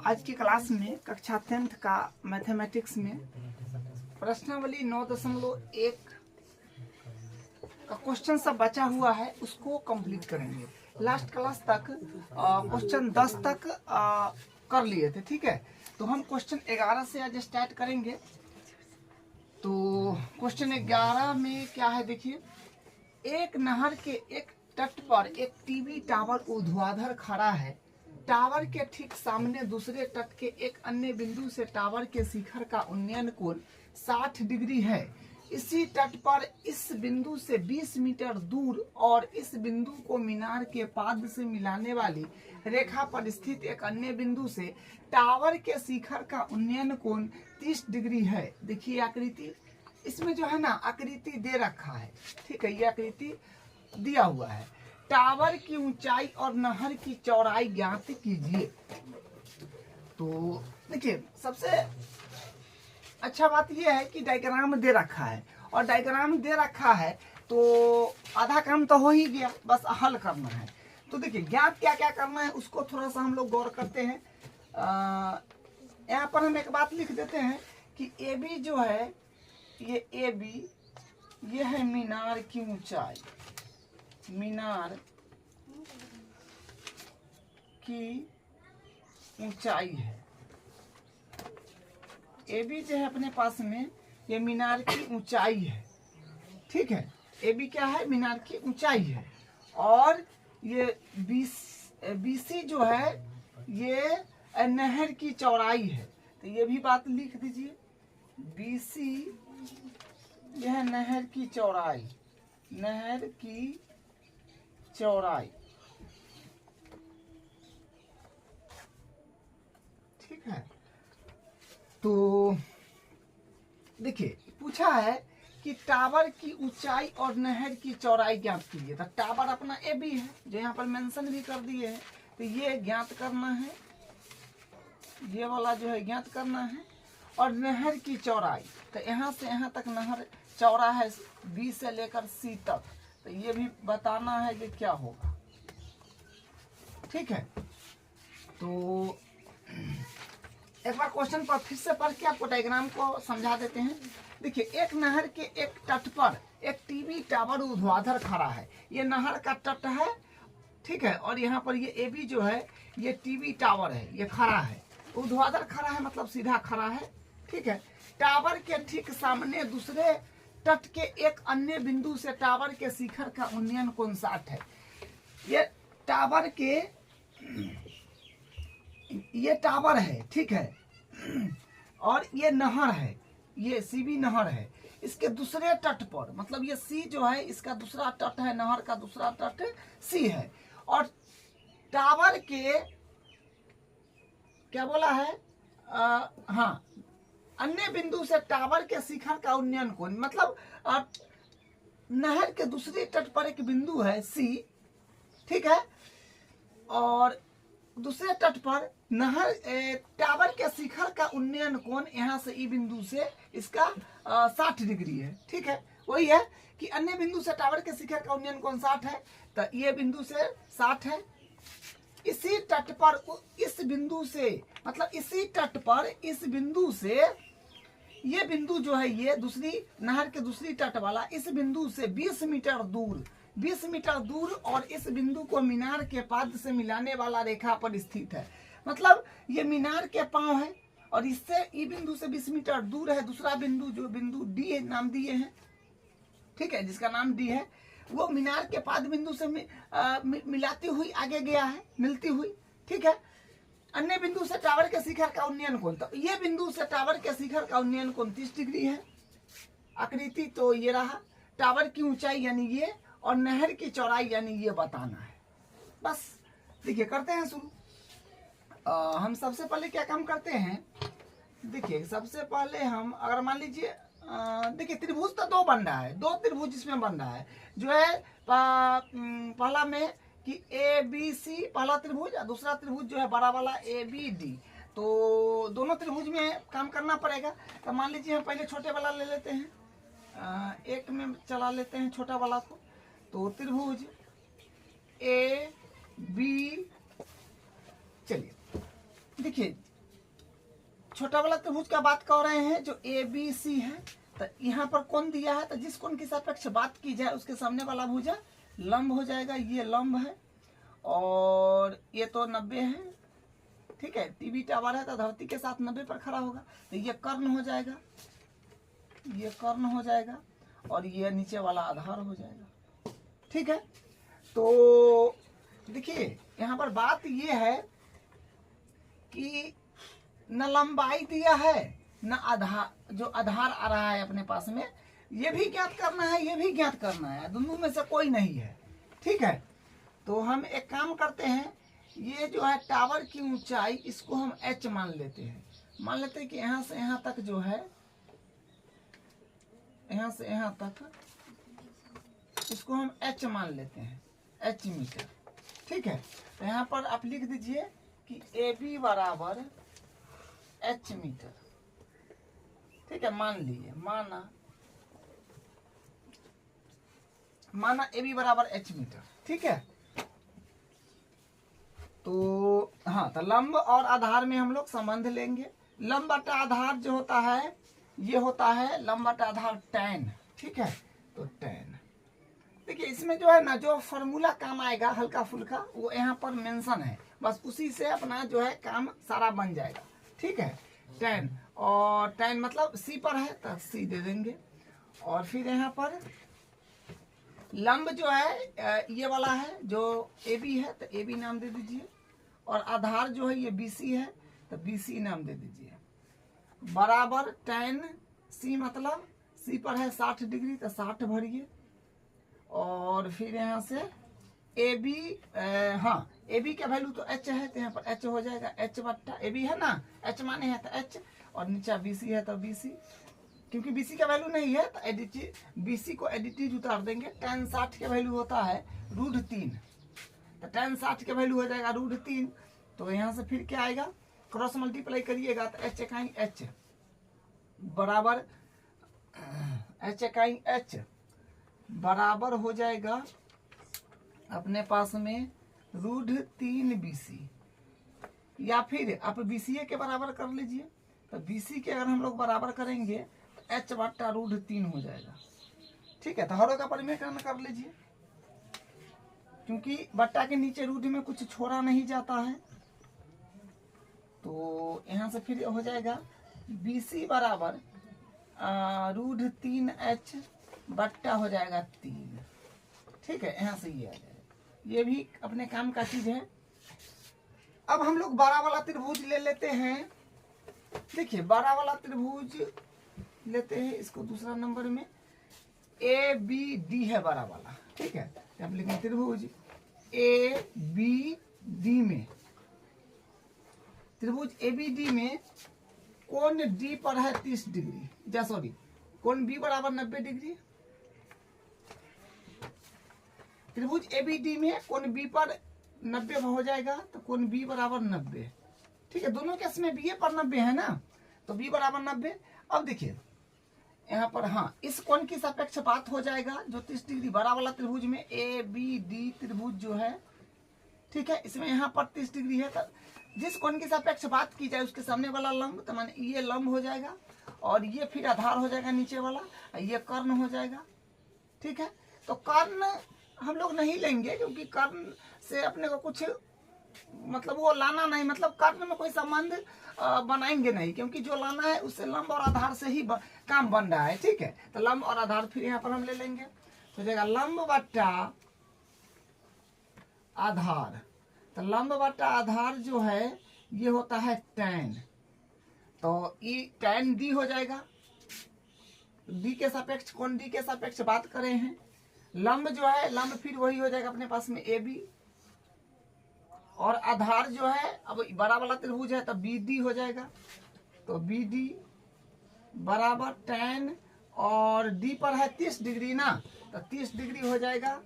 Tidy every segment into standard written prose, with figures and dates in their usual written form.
आज की क्लास में कक्षा 10th का मैथमेटिक्स में प्रश्नावली 9.1 का क्वेश्चन सब बचा हुआ है, उसको कंप्लीट करेंगे। लास्ट क्लास तक क्वेश्चन 10 तक कर लिए थे, ठीक है। तो हम क्वेश्चन 11 से आज स्टार्ट करेंगे। तो क्वेश्चन 11 में क्या है, देखिए। एक नहर के एक तट पर एक टीवी टावर ऊर्ध्वाधर खड़ा है। टावर के ठीक सामने दूसरे तट के एक अन्य बिंदु से टावर के शिखर का उन्नयन कोण 60 डिग्री है। इसी तट पर इस बिंदु से 20 मीटर दूर और इस बिंदु को मीनार के पाद से मिलाने वाली रेखा पर स्थित एक अन्य बिंदु से टावर के शिखर का उन्नयन कोण 30 डिग्री है। देखिए आकृति, इसमें जो है ना आकृति दे रखा है, ठीक है। ये आकृति दिया हुआ है। टावर की ऊंचाई और नहर की चौड़ाई ज्ञात कीजिए। तो देखिए, सबसे अच्छा बात यह है कि डायग्राम दे रखा है, और डायग्राम दे रखा है तो आधा काम तो हो ही गया, बस हल करना है। तो देखिए, ज्ञात क्या क्या करना है उसको थोड़ा सा हम लोग गौर करते हैं। यहाँ पर हम एक बात लिख देते हैं कि ए बी जो है, ये ए बी, ये है मीनार की ऊंचाई, मीनार की ऊंचाई है। ए बी जो है अपने पास में, ये मीनार की ऊंचाई है, ठीक है। ए बी क्या है, मीनार की ऊंचाई है। और ये बी सी जो है, ये नहर की चौड़ाई है। तो ये भी बात लिख दीजिए, बी सी यह नहर की चौड़ाई, नहर की चौड़ाई, ठीक है। तो देखिए, पूछा है कि टावर की ऊंचाई और नहर की चौड़ाई ज्ञात कीजिए। तो टावर अपना ए बी है, जो यहाँ पर मेंशन भी कर दिए है। तो ये ज्ञात करना है, ये वाला जो है ज्ञात करना है। और नहर की चौड़ाई, तो यहाँ से यहाँ तक नहर चौड़ा है बी से लेकर सी तक। तो ये भी बताना है कि क्या होगा, ठीक है। तो एक बार क्वेश्चन पर फिर से पढ़ के आपको डायग्राम को समझा देते हैं। देखिए, एक नहर के एक तट पर एक टीवी टावर ऊर्ध्वाधर खड़ा है। ये नहर का तट है, ठीक है। और यहाँ पर ये ए बी जो है, ये टीवी टावर है, ये खड़ा है। ऊर्ध्वाधर खड़ा है मतलब सीधा खड़ा है, ठीक है। टावर के ठीक सामने दूसरे तट के एक अन्य बिंदु से टावर के शिखर का उन्नयन कोण 60 है। ये टावर के, ये टावर है, ठीक है। और ये नहर है, ये सीबी नहर है। इसके दूसरे तट पर, मतलब ये सी जो है, इसका दूसरा तट है, नहर का दूसरा तट सी है। और टावर के क्या बोला है, हाँ, अन्य बिंदु से टावर के शिखर का उन्नयन कोण, मतलब नहर के दूसरे तट पर एक बिंदु है सी, ठीक है। और दूसरे तट पर नहर टावर के शिखर का उन्नयन कोण यहाँ से ई बिंदु से इसका 60 डिग्री है, ठीक है। वही है कि अन्य बिंदु से टावर के शिखर का उन्नयन कोण 60 है। तो ये बिंदु से 60 है। इसी तट पर इस बिंदु से, मतलब इसी तट पर इस बिंदु से, ये बिंदु जो है, ये दूसरी नहर के दूसरी तट वाला, इस बिंदु से 20 मीटर दूर, 20 मीटर दूर और इस बिंदु को मीनार के पाद से मिलाने वाला रेखा पर स्थित है। मतलब ये मीनार के पांव है, और इससे ई बिंदु से 20 मीटर दूर है दूसरा बिंदु, जो बिंदु डी नाम दिए हैं, ठीक है, जिसका नाम डी है। वो मीनार के पाद बिंदु से मिलाती हुई आगे गया है, मिलती हुई, ठीक है। अन्य बिंदु से टावर के शिखर का उन्नयन कोण, तो ये बिंदु से टावर के शिखर का उन्नयन कोण 30 डिग्री है। आकृति तो ये रहा, टावर की ऊंचाई यानी ये, और नहर की चौड़ाई यानी ये बताना है। बस देखिए, करते हैं शुरू। हम सबसे पहले क्या काम करते हैं, देखिए सबसे पहले हम, अगर मान लीजिए, देखिए त्रिभुज तो दो बन रहा है, दो त्रिभुज इसमें बन रहा है, जो है पहला में कि ए बी सी पहला त्रिभुज, और दूसरा त्रिभुज जो है बड़ा वाला ए बी डी। तो दोनों त्रिभुज में काम करना पड़ेगा। तो मान लीजिए हम पहले छोटे वाला ले लेते हैं, एक में चला लेते हैं छोटा वाला को। तो त्रिभुज ए बी वाला त्रिभुज का बात कर रहे हैं जो ABC है। तो यहाँ पर कौन दिया है, तो जिस कोण की सापेक्ष बात की जाए उसके सामने वाला भुजा लंब हो जाएगा। ये लंब है और ये तो 90 है, ठीक है। टीवी टावर है तो धरती के साथ 90 पर खड़ा होगा, तो ये कर्ण हो जाएगा, ये कर्ण हो जाएगा और ये नीचे वाला आधार हो जाएगा, ठीक है। तो देखिए यहाँ पर बात ये है कि न लंबाई दिया है न आधार, जो आधार आ रहा है अपने पास में, ये भी ज्ञात करना है, ये भी ज्ञात करना है, दोनों में से कोई नहीं है, ठीक है। तो हम एक काम करते हैं, ये जो है टावर की ऊंचाई इसको हम h मान लेते हैं। मान लेते हैं कि यहाँ से यहाँ तक जो है, यहाँ से यहाँ तक इसको हम h मान लेते हैं, h मीटर, ठीक है। तो यहाँ पर आप लिख दीजिए कि AB बराबर h मीटर, ठीक है। मान लीजिए, माना AB बराबर h मीटर, ठीक है। तो हाँ, तो लंब और आधार में हम लोग संबंध लेंगे। लंब बटा आधार जो होता है ये होता है लंब बटा आधार tan, ठीक है। तो tan, देखिए इसमें जो है ना जो फॉर्मूला काम आएगा हल्का फुल्का वो यहाँ पर मेंशन है, बस उसी से अपना जो है काम सारा बन जाएगा, ठीक है। tan, और tan मतलब C पर है तो C दे देंगे। और फिर यहाँ पर लंब जो है ये वाला है जो AB है तो AB नाम दे दीजिए, और आधार जो है ये BC है तो BC नाम दे दीजिए, बराबर tan C, मतलब C पर है 60 डिग्री तो 60 भरिए। और फिर यहाँ से AB, हाँ AB का वैल्यू तो H है तो यहाँ पर H हो जाएगा, H बट्टा AB है ना, H माने है तो H, और नीचे BC है तो BC, क्योंकि BC का वैल्यू नहीं है तो एडिटिव BC को एडिटिव उतार देंगे। tan 60 का वैल्यू होता है √3, तो tan 60 का वैल्यू हो जाएगा √3। तो यहाँ से फिर क्या आएगा, क्रॉस मल्टीप्लाई करिएगा तो h इकाई h बराबर h इकाई h बराबर हो जाएगा अपने पास में √3 BC, या फिर आप BCA के बराबर कर लीजिए। तो BC के अगर हम लोग बराबर करेंगे तो h बट्टा √3 हो जाएगा, ठीक है। तो हरों का परिमेयकरण कर लीजिए, क्योंकि बट्टा के नीचे रूट में कुछ छोड़ा नहीं जाता है। तो यहाँ से फिर हो जाएगा BC बराबर √3h बट्टा हो जाएगा 3, ठीक है। यहाँ से ये आ जाएगा, ये भी अपने काम का चीज है। अब हम लोग 12 वाला त्रिभुज ले लेते हैं। देखिए 12 वाला त्रिभुज लेते हैं, इसको दूसरा नंबर में ABD है 12 वाला, ठीक है। अब लिखें त्रिभुज ABD में, त्रिभुज ABD में कोण D पर है 30 डिग्री, सॉरी कोण B बराबर 90 डिग्री। त्रिभुज ABD में कोण B पर 90 हो जाएगा तो कोण B बराबर 90, ठीक है। दोनों केस में BA पर 90 है ना, तो B बराबर 90। अब देखिए यहाँ पर हाँ इस कोण की सापेक्ष बात हो जाएगा जो 30 डिग्री 12 वाला त्रिभुज में ABD त्रिभुज जो है, ठीक है। इसमें यहाँ पर 30 डिग्री है, तो जिस कोण की सापेक्ष बात की जाए उसके सामने वाला लंब, तो माने ये लंब हो जाएगा और ये फिर आधार हो जाएगा नीचे वाला, ये कर्ण हो जाएगा, ठीक है। तो कर्ण हम लोग नहीं लेंगे क्योंकि कर्ण से अपने को कुछ मतलब वो लाना नहीं, मतलब कर्ण में कोई संबंध बनाएंगे नहीं, क्योंकि जो लाना है उससे लंब और आधार से ही काम बन रहा है, ठीक है। तो लंब और आधार फिर यहाँ पर हम ले लेंगे, तो जाएगा लंब बट्टा आधार। तो लंब बट्टा आधार जो है ये होता है tan, तो ये tan D हो जाएगा। D के सापेक्ष कोण D के सापेक्ष बात करें हैं, लंब जो है लंब फिर वही हो जाएगा अपने पास में AB, और आधार जो है अब बड़ा वाला त्रिभुज है तो BD हो जाएगा। तो BD बराबर tan, और D पर है 30 डिग्री ना, तो 30 डिग्री हो जाएगा।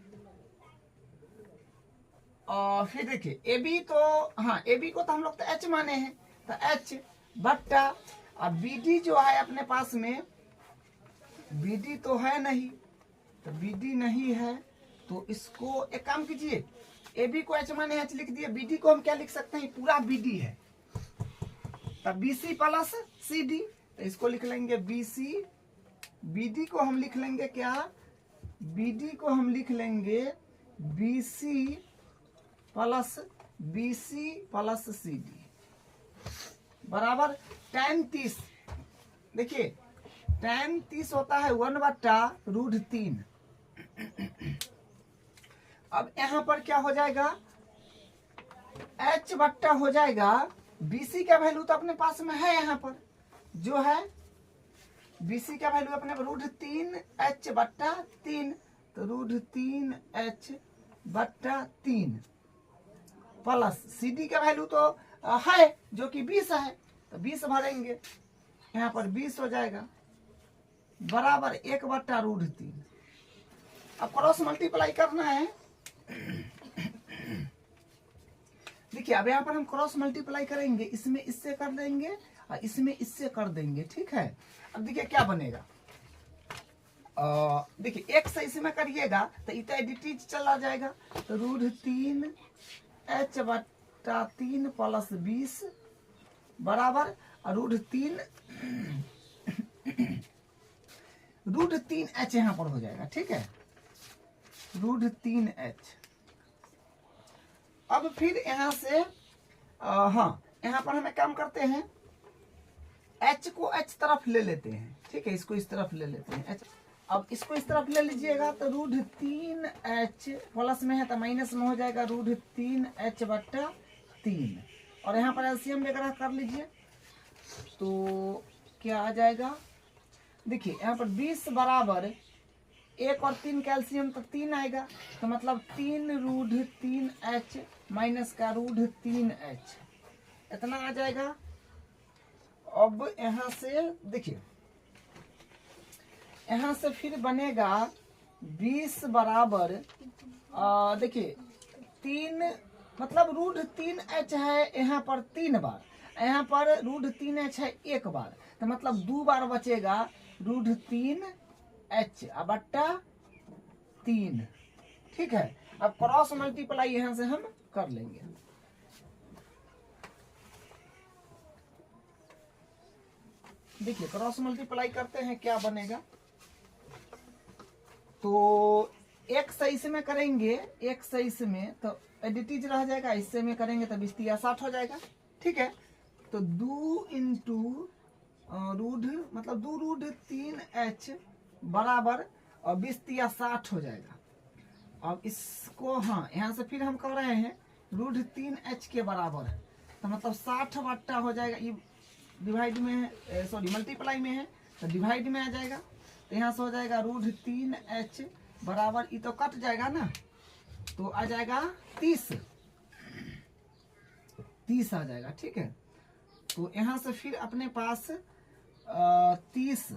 और फिर देखिए AB तो हाँ AB को तो हम लोग तो H माने हैं, तो H बट्टा, अब BD जो है अपने पास में BD तो है नहीं, तो BD नहीं है तो इसको एक काम कीजिए, AB को H माने H लिख दिए, BD को हम क्या लिख सकते हैं, पूरा BD है। तब BC प्लस CD, तो इसको लिख लेंगे BC, BD को हम लिख लेंगे क्या, BD को हम लिख लेंगे BC प्लस CD बराबर tan 30। देखिए tan 30 होता है 1/√3। अब यहाँ पर क्या हो जाएगा, H बट्टा हो जाएगा, BC का वैल्यू तो अपने पास में है, यहाँ पर जो है BC का वैल्यू अपने √3H बट्टा 3, तो √3H बट्टा 3 प्लस CD का वैल्यू तो है जो कि 20 है, तो 20 भरेंगे, यहाँ पर 20 हो जाएगा बराबर 1/√3। अब क्रॉस मल्टीप्लाई करना है। देखिए अब यहाँ पर हम क्रॉस मल्टीप्लाई करेंगे, इसमें इससे कर देंगे और इसमें इससे कर देंगे, ठीक है। अब देखिए क्या बनेगा, देखिए एक से इसमें करिएगा तो इतना एडिटीज चला जाएगा, तो √3H बट्टा 3 प्लस 20 बराबर √3H यहाँ पर हो जाएगा, ठीक है, √3H। अब फिर यहाँ से हाँ यहाँ पर हमें काम करते हैं, H को H तरफ ले लेते हैं, ठीक है, इसको इस तरफ ले लेते हैं H। अब इसको इस तरफ ले लीजिएगा तो √3H प्लस में है तो माइनस में हो जाएगा √3H बट्टा 3, और यहाँ पर एलसीएम वगैरह कर लीजिए तो क्या आ जाएगा। देखिए यहाँ पर 20 बराबर 1 और 3 कैल्शियम तो 3 आएगा, तो मतलब 3√3H माइनस का √3H इतना आ जाएगा। अब यहाँ से देखिए, यहाँ से फिर बनेगा 20 बराबर देखिए 3 मतलब √3H है यहाँ पर 3 बार, यहाँ पर √3H है 1 बार, तो मतलब 2 बार बचेगा √3H बट्टा 3, ठीक है। अब क्रॉस मल्टीप्लाई यहाँ से हम कर लेंगे। देखिए क्रॉस मल्टीप्लाई करते हैं क्या बनेगा, तो एक से इसमें करेंगे, एक से इसमें तो एडिटीज रह जाएगा, इससे में करेंगे तो 20 या 60 हो जाएगा, ठीक है। तो 2 इंटू मतलब 2√3H बराबर और 20 या 60 हो जाएगा। अब इसको हाँ यहाँ से फिर हम कर रहे हैं √3H के बराबर, तो मतलब 60 बट्टा हो जाएगा, ये डिवाइड में है, सॉरी मल्टीप्लाई में है तो डिवाइड में आ जाएगा, तो यहाँ से हो जाएगा √3H बराबर, ये तो कट जाएगा ना, तो आ जाएगा 30 आ जाएगा, ठीक है। तो यहाँ से फिर अपने पास 30,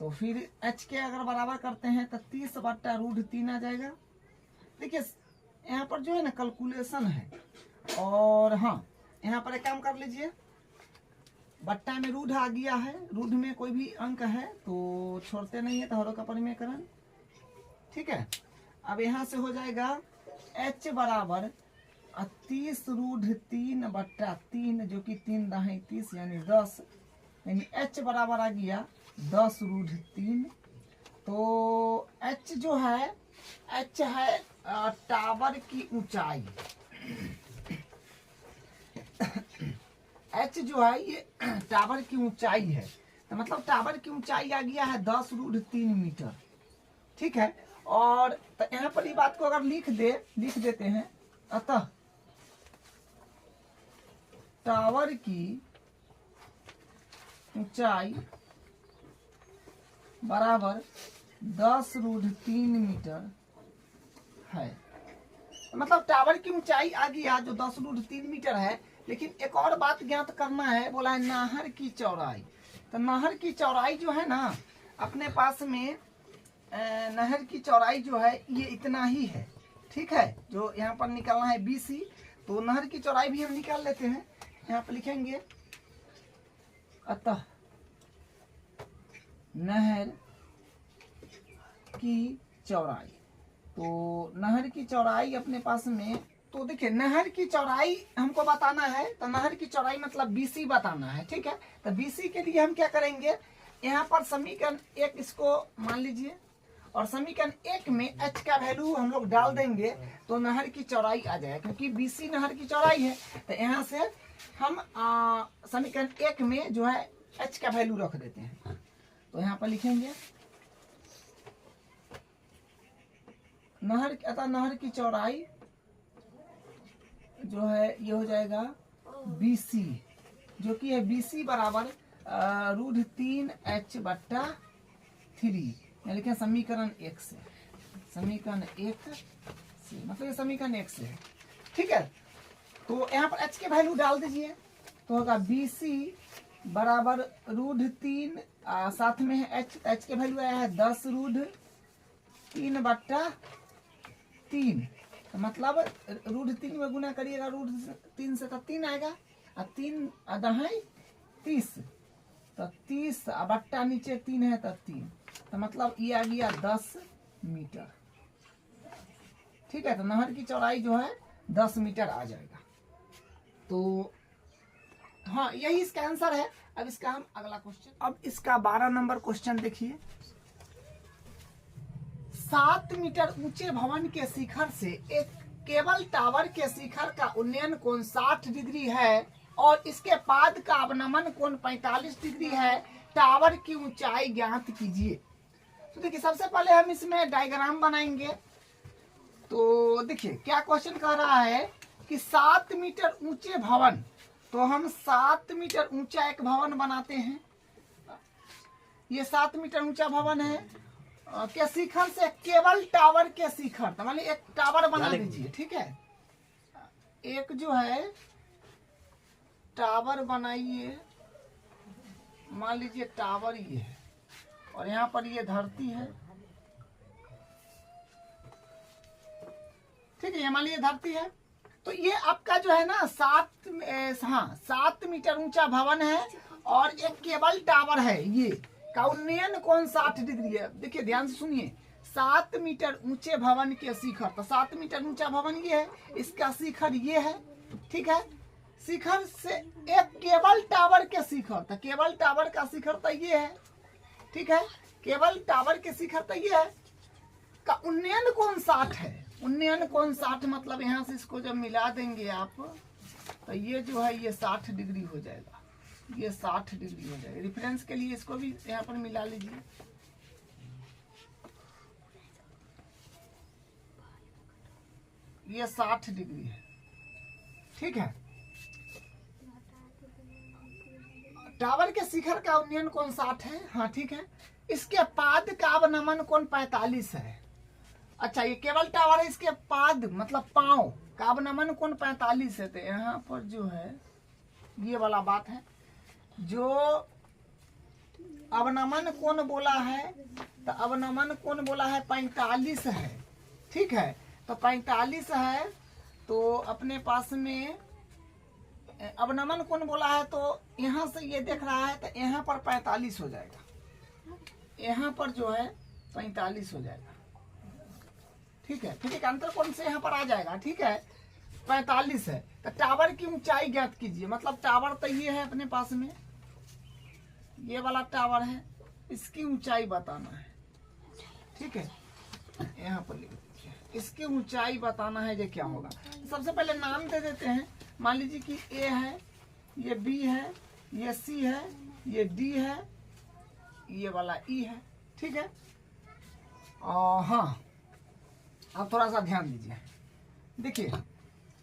तो फिर H के अगर बराबर करते हैं तो 30 बट्टा √3 आ जाएगा। देखिए यहाँ पर जो है ना कैलकुलेशन है, और हाँ यहाँ पर एक काम कर लीजिए, बट्टा में रूढ़ आ गया है, रूढ़ में कोई भी अंक है तो छोड़ते नहीं है, तो हरों का परिमेयकरण, ठीक है। अब यहाँ से हो जाएगा H बराबर 30√3 बट्टा 3 जो कि 3 दाहें 30 यानी 10, यानी H बराबर आ गया 10√3। तो H जो है, H है टावर की ऊंचाई, H जो है ये टावर की ऊंचाई है, तो मतलब टावर की ऊंचाई आ गया है 10√3 मीटर, ठीक है। और तो यहाँ पर ये बात को अगर लिख देते हैं, अतः टावर की ऊंचाई बराबर 10√3 मीटर है, मतलब टावर की ऊंचाई आ गया जो 10√3 मीटर है। लेकिन एक और बात ज्ञात करना है, बोला है नहर की चौड़ाई, तो नहर की चौड़ाई जो है ना अपने पास में, नहर की चौड़ाई जो है ये इतना ही है, ठीक है। जो यहाँ पर निकालना है BC, तो नहर की चौड़ाई भी हम निकाल लेते हैं, यहाँ पर लिखेंगे अतः नहर की चौड़ाई, तो नहर की चौड़ाई अपने पास में तो देखिए नहर की चौड़ाई हमको बताना है, तो नहर की चौड़ाई मतलब BC बताना है, ठीक है। तो BC के लिए हम क्या करेंगे, यहाँ पर समीकरण 1 इसको मान लीजिए, और समीकरण 1 में h का वैल्यू हम लोग डाल देंगे तो नहर की चौड़ाई आ जाएगा, क्योंकि BC नहर की चौड़ाई है। तो यहाँ से हम समीकरण 1 में जो है h का वैल्यू रख देते हैं। तो यहाँ पर लिखेंगे नहर की चौड़ाई जो है ये हो जाएगा BC, जो कि है BC बराबर √3h/3। लिखे समीकरण 1 से, समीकरण 1 से मतलब ये समीकरण 1 से है, ठीक है। तो यहाँ पर h के वैल्यू डाल दीजिए, तो होगा BC बराबर √3, साथ में है h के वैल्यू आया है 10√3/3, तो मतलब √3 में गुना करिएगा √3 से तो 3 आएगा, और 3 दहाई 30, तो 30 बट्टा नीचे 3 है तो 3, तो मतलब ये आ गया 10 मीटर, ठीक है। तो नहर की चौड़ाई जो है 10 मीटर आ जाएगा। तो हाँ, यही इसका आंसर है। अब इसका हम अगला क्वेश्चन, अब इसका 12 नंबर क्वेश्चन देखिए। 7 मीटर ऊंचे भवन के शिखर से एक केबल टावर के शिखर का उन्नयन कोण 60 डिग्री है और इसके पाद का अवनमन कोण 45 डिग्री है। टावर की ऊंचाई ज्ञात कीजिए। तो देखिए सबसे पहले हम इसमें डायग्राम बनाएंगे। तो देखिए क्या क्वेश्चन कह रहा है कि 7 मीटर ऊंचे भवन, तो हम 7 मीटर ऊंचा एक भवन बनाते हैं। ये 7 मीटर ऊंचा भवन है के शिखर से केबल टावर के शिखर, तो मान लीजिए एक टावर बना दीजिए, ठीक है। एक जो है टावर बनाइए, मान लीजिए टावर ये है और यहाँ पर ये धरती है, ठीक है। ये मान लीजिए धरती है, तो ये आपका जो है ना 7 मीटर ऊंचा भवन है और एक केबल टावर है, ये का उन्नयन कोण 60 डिग्री है। देखिए ध्यान से सुनिए, 7 मीटर ऊंचे भवन के शिखर, तो 7 मीटर ऊंचा भवन ये है, इसका शिखर ये है, ठीक है। शिखर से एक केबल टावर के शिखर, तो केबल टावर का शिखर तो ये है, ठीक है। केबल टावर के शिखर तो ये है, का उन्नयन कोण 60 है। उन्नयन कोण 60 मतलब यहाँ से इसको जब मिला देंगे आप, तो ये जो है ये 60 डिग्री हो जाएगा, ये 60 डिग्री हो जाएगा। रेफरेंस के लिए इसको भी यहाँ पर मिला लीजिए। ये 60 डिग्री है, ठीक है। टावर के शिखर का उन्नयन कोण 60 है, हाँ ठीक है। इसके पाद का अवनमन कोण 45 है। अच्छा ये केबल टावर है, इसके पाद मतलब पांव का अवनमन कोण 45 है। तो यहाँ पर जो है ये वाला बात है, जो अवनमन कोण बोला है, तो अवनमन कोण बोला है 45 है, ठीक है। तो 45 है, तो अपने पास में अवनमन कोण बोला है, तो यहाँ से ये देख रहा है, तो यहाँ पर 45 हो जाएगा, यहाँ पर जो है 45 हो जाएगा, ठीक है। फिर एक अंतर कोण से यहाँ पर आ जाएगा, ठीक है। 45 है, तो टावर की ऊंचाई ज्ञात कीजिए। मतलब टावर तो ये है अपने पास में, ये वाला टावर है, इसकी ऊंचाई बताना है, ठीक है। यहाँ पर लिख दीजिए, इसकी ऊंचाई बताना है, ये क्या होगा। सबसे पहले नाम दे देते हैं। मान लीजिए कि ए है, ये बी है, ये सी है, ये डी है, ये वाला ई है, ठीक है। हाँ अब थोड़ा सा ध्यान दीजिए। देखिए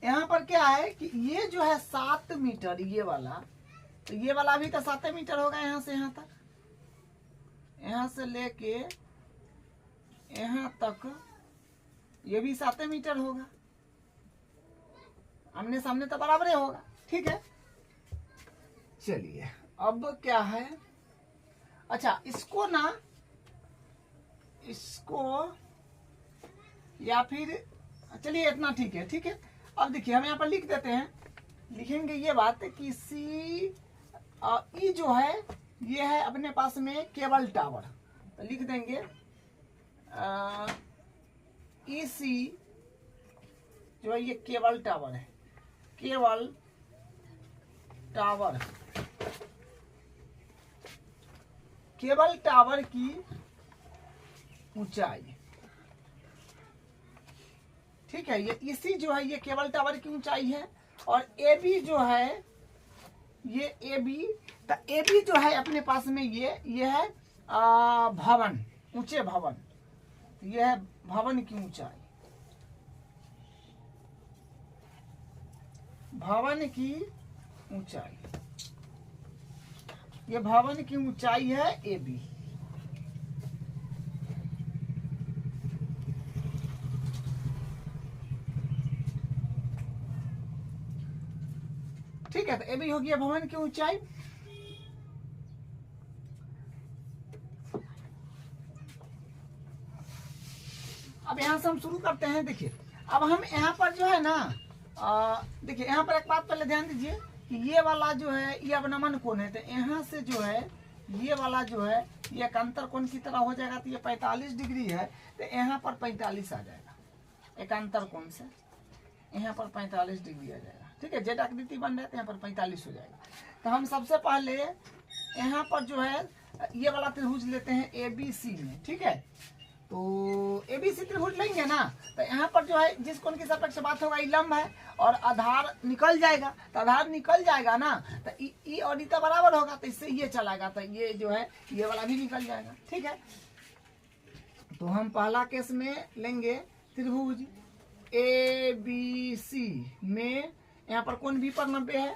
यहाँ पर क्या है कि ये जो है 7 मीटर, ये वाला, तो ये वाला भी तो 7 मीटर होगा, यहाँ से यहाँ तक, यहाँ से लेके यहाँ तक ये भी 7 मीटर होगा, आमने सामने तो बराबर ही होगा, ठीक है। चलिए अब क्या है, अच्छा इसको ना, इसको या फिर चलिए इतना ठीक है, ठीक है। अब देखिए हम यहाँ पर लिख देते हैं, लिखेंगे ये बात कि सी ई जो है ये है अपने पास में केबल टावर, तो लिख देंगे ई सी जो है ये केबल टावर है, केबल टावर, केबल टावर की ऊंचाई, ठीक है, ये इसी जो है ये केबल टावर की ऊंचाई है। और ए बी जो है, ये ए बी, तो ए बी जो है अपने पास में ये है भवन, ऊंचे भवन, तो ये है भवन की ऊंचाई, भवन की ऊंचाई, ये भवन की ऊंचाई है ए बी। ठीक है, तो ए बी हो गया भवन की ऊंचाई। अब यहां से हम शुरू करते हैं। देखिए अब हम यहाँ पर जो है ना, देखिए यहाँ पर एक बात पहले ध्यान दीजिए कि ये वाला जो है ये अवनमन कोण है, तो यहाँ से जो है ये वाला जो है ये एक अंतर कोण की तरह हो जाएगा, तो ये 45 डिग्री है, तो यहाँ पर 45 आ जाएगा, एक अंतर कोण से यहाँ पर 45 डिग्री आ जाएगा। ठीक है, जेड आकृति बन रहा है तो यहाँ पर 45 हो जाएगा। तो हम सबसे पहले यहाँ पर जो है ये वाला त्रिभुज लेते हैं ए बी सी में। ठीक है, तो ए बी सी त्रिभुज लेंगे ना, तो यहाँ पर जो है जिस कोण की सापेक्ष बात होगा ये लंब है और आधार निकल जाएगा, तो आधार निकल जाएगा ना, तो ई और ई बराबर होगा, तो इससे ये चलाएगा, तो ये जो है ये वाला भी निकल जाएगा। ठीक है, तो हम पहला केस में लेंगे त्रिभुज ए बी सी में, यहाँ पर कोण बी पर 90 है,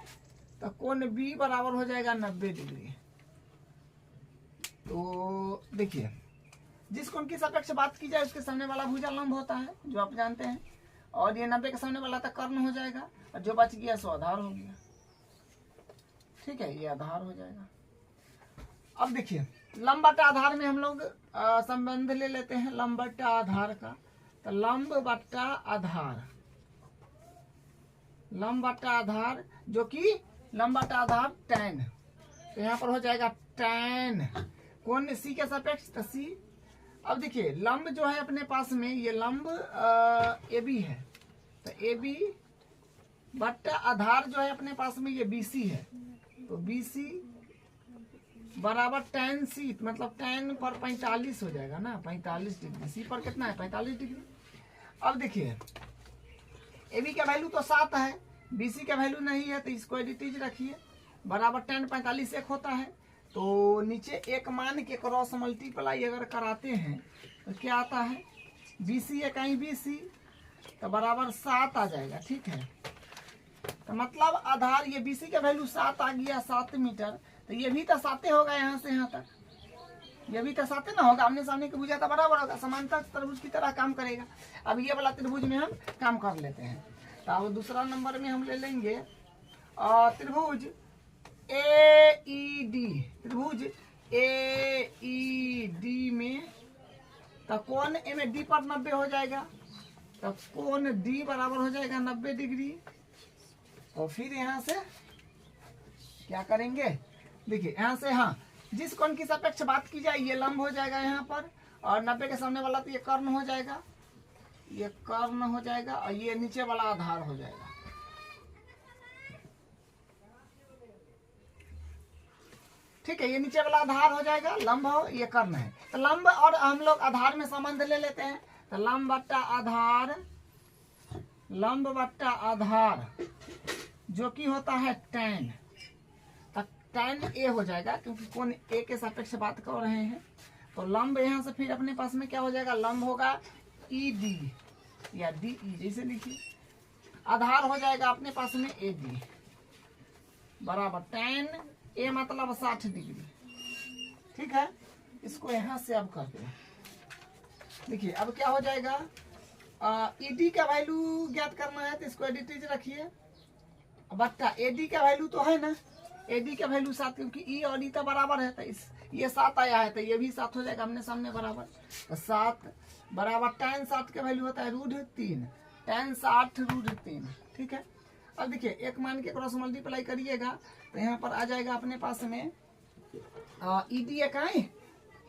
तो कोण बी बराबर हो जाएगा 90 डिग्री। तो देखिए जिस कोण की सापेक्ष बात की जाए उसके सामने वाला भुजा लंब होता है, जो आप जानते हैं, और ये 90 के सामने वाला तक कर्ण हो जाएगा, और जो बच गया सो आधार हो गया। ठीक है, ये आधार हो जाएगा। अब देखिए लंब बटा आधार में हम लोग संबंध ले लेते हैं लंब बटा आधार का, तो लंब बटा आधार, लंब बटा आधार जो कि लंब बटा आधार tan, तो यहाँ पर हो जाएगा tan कोण सी के सापेक्ष, तो सी। अब देखिए लंब जो है अपने पास में ये लंब ए बी है, तो ए बी बटा आधार जो है अपने पास में ये बी सी है, तो बी सी बराबर tan सी, मतलब tan पर 45 हो जाएगा ना, 45 डिग्री, सी पर कितना है 45 डिग्री। अब देखिए ए बी का वैल्यू तो 7 है, बी सी का वैल्यू नहीं है, तो इसको एडिटीज रखिए, बराबर tan 45 एक होता है, तो नीचे एक मान के क्रॉस मल्टीप्लाई अगर कराते हैं तो क्या आता है, बी सी या कहीं बी सी, तो बराबर 7 आ जाएगा। ठीक है, तो मतलब आधार ये बी सी का वैल्यू 7 आ गया, 7 मीटर, तो ये भी तो 7 होगा, यहाँ से यहाँ तक ये भी तो 7 ना होगा, आमने सामने के भुजा तो बराबर होगा, समांतर त्रिभुज की तरह काम करेगा। अब ये वाला त्रिभुज में हम काम कर लेते हैं, तो अब दूसरा नंबर में हम ले लेंगे त्रिभुज ए ई डी, त्रिभुज ए ई डी में, तो कोण ए में डी पर 90 हो जाएगा, तो कोण डी बराबर हो जाएगा 90 डिग्री। और फिर यहाँ से क्या करेंगे, देखिए यहाँ से, हाँ जिस कोण की सापेक्ष बात की जाए ये लंब हो जाएगा यहाँ पर, और 90 के सामने वाला तो ये कर्ण हो जाएगा, ये कर्ण हो जाएगा, और ये नीचे वाला आधार हो जाएगा। ठीक है, ये नीचे वाला आधार हो जाएगा, लंब हो, ये कर्ण है, तो लंब और हम लोग आधार में संबंध ले लेते हैं, तो लंब बट्टा आधार, लंब बट्टा आधार जो कि होता है tan, तो tan a हो जाएगा, क्योंकि कोण a के सापेक्ष बात कर रहे हैं, तो लंब यहाँ से फिर अपने पास में क्या हो जाएगा, लंब होगा ई डी या डी ई, जैसे लिखिए, आधार हो जाएगा अपने पास में ए डी बराबर tan a मतलब 60 डिग्री। ठीक है, इसको यहाँ से अब करते हैं। देखिए अब क्या हो जाएगा, ई डी का वैल्यू ज्ञात करना है, तो इसको एडिटीज रखिए, बट्टा ए डी का वैल्यू तो है ना, ए डी का वैल्यू 7, क्योंकि ई और डी तो बराबर है, तो इस ये 7 आया है, तो ये भी 7 हो जाएगा आमने सामने बराबर, तो 7 बराबर tan 60 का वैल्यू होता है √3, tan 60 √3। ठीक है, अब देखिए एक मान के क्रॉस मल्टीप्लाई करिएगा, तो यहाँ पर आ जाएगा अपने पास में ई डी एक है,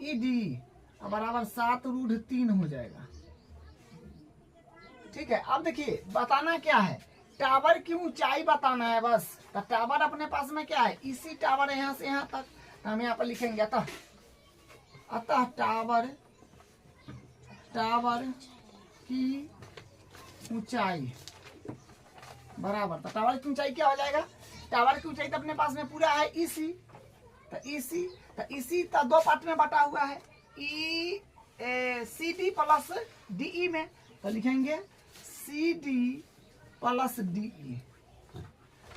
ई डी बराबर 7 √3 हो जाएगा। ठीक है। अब देखिए बताना क्या है, टावर की ऊंचाई बताना है बस। तो टावर अपने पास में क्या है, इसी टावर यहाँ से यहाँ तक, तो हम यहाँ पर लिखेंगे अतः टावर की ऊंचाई बराबर, तो टावर की ऊंचाई क्या हो जाएगा, टावर की ऊंचाई तो अपने पास में पूरा है इसी, तो इसी तो दो पार्ट में बटा हुआ है, E C D plus D E में, तो लिखेंगे C D plus D E.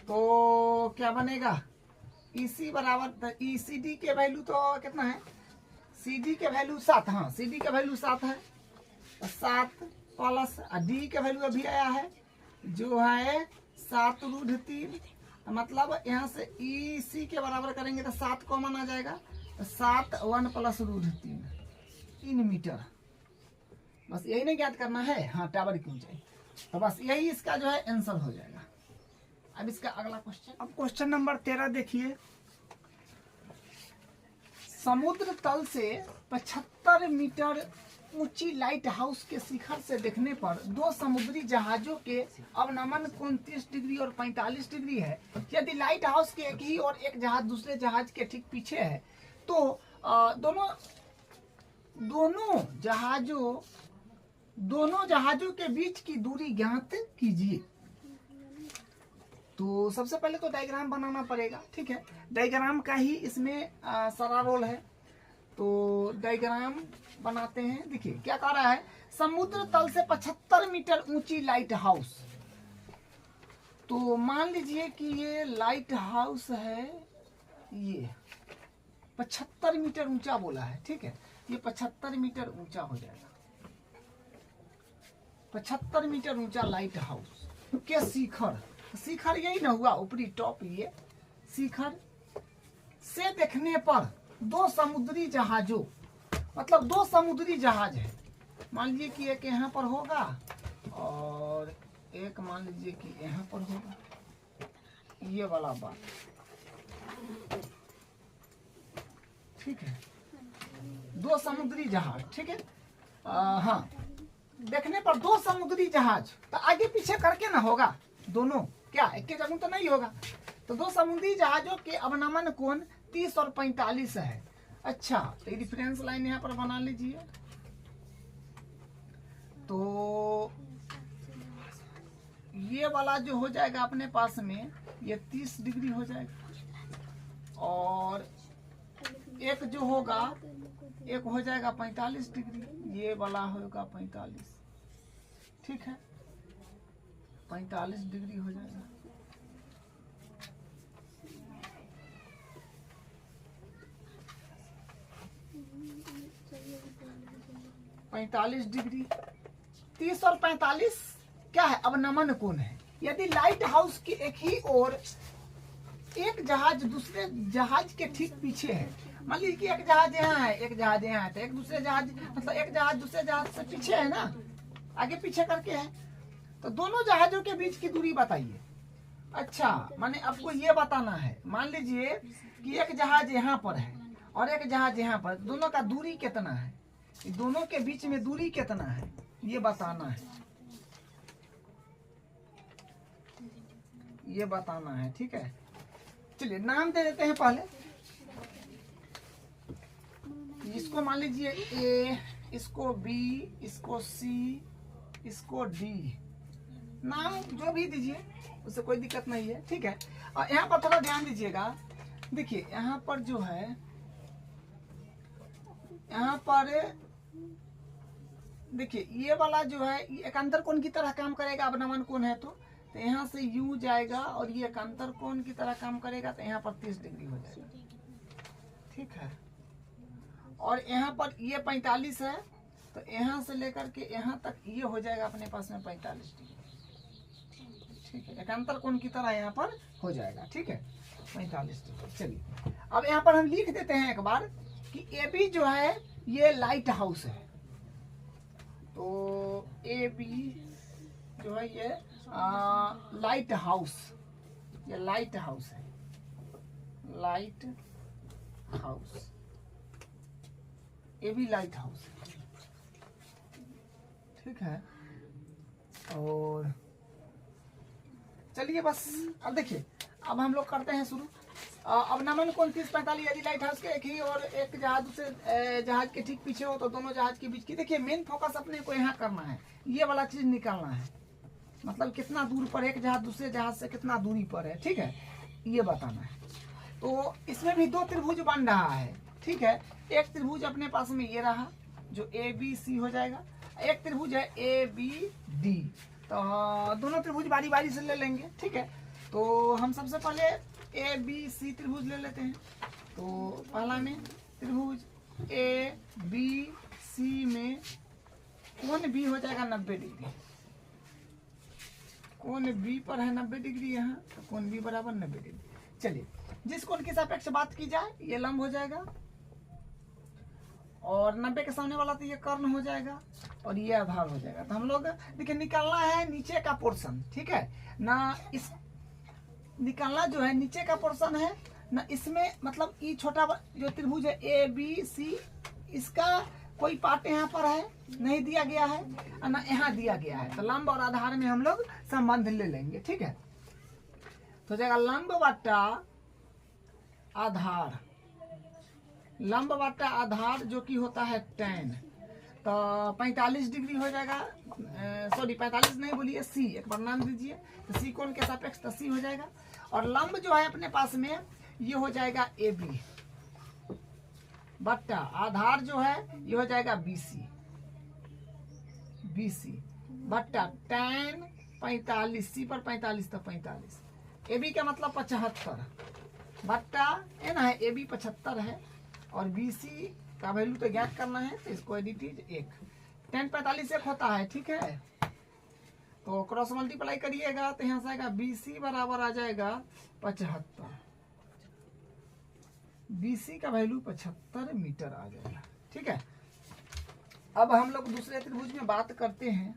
तो क्या बनेगा, इसी बराबर, तो ई सी डी के वैल्यू तो कितना है, सी डी के वैल्यू 7, हाँ सी डी के वैल्यू 7 है, तो 7 प्लस डी के वैल्यू अभी आया है जो है 7√3, मतलब यहाँ से ई सी के बराबर करेंगे तो 7 कॉमन आ जाएगा, तो 7 1 प्लस √3 इन मीटर। बस यही नहीं ज्ञात करना है, हाँ टावर की ऊंचाई, तो बस यही इसका जो है आंसर हो जाएगा। अब इसका अगला क्वेश्चन, अब क्वेश्चन नंबर 13 देखिए, समुद्र तल से 75 मीटर ऊंची लाइट हाउस के शिखर से देखने पर दो समुद्री जहाजों के अवनमन कोण 30 डिग्री और 45 डिग्री है। यदि लाइट हाउस के एक ही और एक जहाज दूसरे जहाज के ठीक पीछे है तो दोनों जहाजों के बीच की दूरी ज्ञात कीजिए। तो सबसे पहले तो डायग्राम बनाना पड़ेगा, ठीक है। डायग्राम का ही इसमें सारा रोल है, तो डायग्राम बनाते हैं। देखिए क्या कह रहा है, समुद्र तल से 75 मीटर ऊंची लाइट हाउस। तो मान लीजिए कि ये लाइट हाउस है, ये 75 मीटर ऊंचा बोला है, ठीक है। ये 75 मीटर ऊंचा हो जाएगा, 75 मीटर ऊंचा लाइट हाउस के शिखर यही ना हुआ ऊपरी टॉप, ये शिखर से देखने पर दो समुद्री जहाजों, मतलब दो समुद्री जहाज है, मान लीजिए कि एक यहाँ पर होगा और एक मान लीजिए कि यहाँ पर होगा, ये वाला बात, ठीक है। दो समुद्री जहाज, ठीक है, हाँ देखने पर दो समुद्री जहाज, तो आगे पीछे करके ना होगा दोनों, क्या एक के जगह तो नहीं होगा। तो दो समुद्री जहाजों के अवनमन कोण 30 और 45 है। अच्छा, तो रेफरेंस लाइन यहाँ पर बना लीजिए। तो ये वाला जो हो जाएगा अपने पास में, ये 30 डिग्री हो जाएगा, और एक जो होगा एक हो जाएगा 45 डिग्री, ये वाला होगा 45, ठीक है, 45 डिग्री हो जाएगा। पैंतालीस डिग्री, 30 और 45 क्या है, अवनमन कोण है। यदि लाइट हाउस की एक ही ओर एक जहाज दूसरे जहाज के ठीक पीछे है, मान लीजिए कि एक जहाज यहाँ है एक जहाज यहाँ है, तो एक दूसरे जहाज, मतलब एक जहाज दूसरे जहाज से पीछे है ना, आगे पीछे करके है, तो दोनों जहाजों के बीच की दूरी बताइए। अच्छा, माने आपको ये बताना है, मान लीजिए कि एक जहाज यहाँ पर है और एक जहाज यहाँ पर, दोनों का दूरी कितना है, दोनों के बीच में दूरी कितना है, ये बताना है, ये बताना है, ठीक है। चलिए नाम दे देते हैं पहले, इसको मान लीजिए ए, इसको बी, इसको सी, इसको डी, नाम जो भी दीजिए उससे कोई दिक्कत नहीं है, ठीक है। और यहाँ पर थोड़ा ध्यान दीजिएगा, देखिए यहाँ पर जो है, यहाँ पर देखिए ये वाला जो है ये एकांतर कोण की तरह काम करेगा, अवनमन कोण है तो यहाँ से यू जाएगा, और ये एकांतर कोण की तरह काम करेगा, तो यहाँ पर 30 डिग्री हो जाएगा, ठीक है। और यहाँ पर ये 45 है, तो यहाँ से लेकर के यहाँ तक ये हो जाएगा अपने पास में 45 डिग्री, ठीक है, एकांतर कोण की तरह यहाँ पर हो जाएगा, ठीक है, 45 डिग्री। चलिए अब यहाँ पर हम लिख देते हैं एक बार कि ए बी जो है ये लाइट हाउस है, तो ए बी जो है ये लाइट हाउस, ये लाइट हाउस है, लाइट हाउस, ये भी लाइट हाउस है, ठीक है। और चलिए बस अब देखिए, अब हम लोग करते हैं शुरू। अब नमन कोण 30-45 यदि लाइट हाउस के एक ही और एक जहाज दूसरे जहाज के ठीक पीछे हो तो दोनों जहाज के बीच की, देखिए मेन फोकस अपने को यहाँ करना है, ये वाला चीज निकालना है, मतलब कितना दूर पर एक जहाज दूसरे जहाज से कितना दूरी पर है, ठीक है, ये बताना है। तो इसमें भी दो त्रिभुज बन रहा है, ठीक है। एक त्रिभुज अपने पास में ये रहा जो ABC हो जाएगा, एक त्रिभुज है ABD, तो दोनों त्रिभुज बारी बारी से ले लेंगे, ठीक है। तो हम सबसे पहले ABC त्रिभुज ले लेते हैं। तो पहला में त्रिभुज ABC में कोण B हो जाएगा 90 डिग्री, कोण B पर है 90 डिग्री यहाँ, तो कोण B बराबर 90 डिग्री। चलिए जिस कोण के सापेक्ष बात की जाए ये लंब हो जाएगा, और 90 के सामने वाला तो ये कर्ण हो जाएगा, और ये आधार हो जाएगा। तो हम लोग देखिए निकालना है नीचे का पोर्शन, ठीक है ना, इस निकालना जो है नीचे का पोर्शन है ना, इसमें मतलब ये छोटा जो त्रिभुज है ABC, इसका कोई पार्ट यहाँ पर है नहीं दिया गया है और ना यहाँ दिया गया है, तो लंब और आधार में हम लोग संबंध ले लेंगे, ठीक है। तो जाएगा लंब बट्टा आधार, लंब बट्टा आधार जो कि होता है tan, तो 45 डिग्री हो जाएगा, सॉरी 45 नहीं बोलिए C, एक बार नाम दीजिए, तो C कोण के सापेक्ष तो C हो जाएगा, और लंब जो है अपने पास में ये हो जाएगा AB बट्टा आधार जो है ये हो जाएगा BC बट्टा tan 45, C पर 45 तो 45, AB का मतलब 75 बट्टा है ना, AB 75 है और BC का वैल्यू तो ज्ञात करना है, तो इसको एडिटीज 1 tan 45 1 होता है, ठीक है। तो क्रॉस मल्टीप्लाई करिएगा तो यहाँ से आएगा BC बराबर आ जाएगा 75, BC का वैल्यू 75 मीटर आ जाएगा, ठीक है। अब हम लोग दूसरे त्रिभुज में बात करते हैं,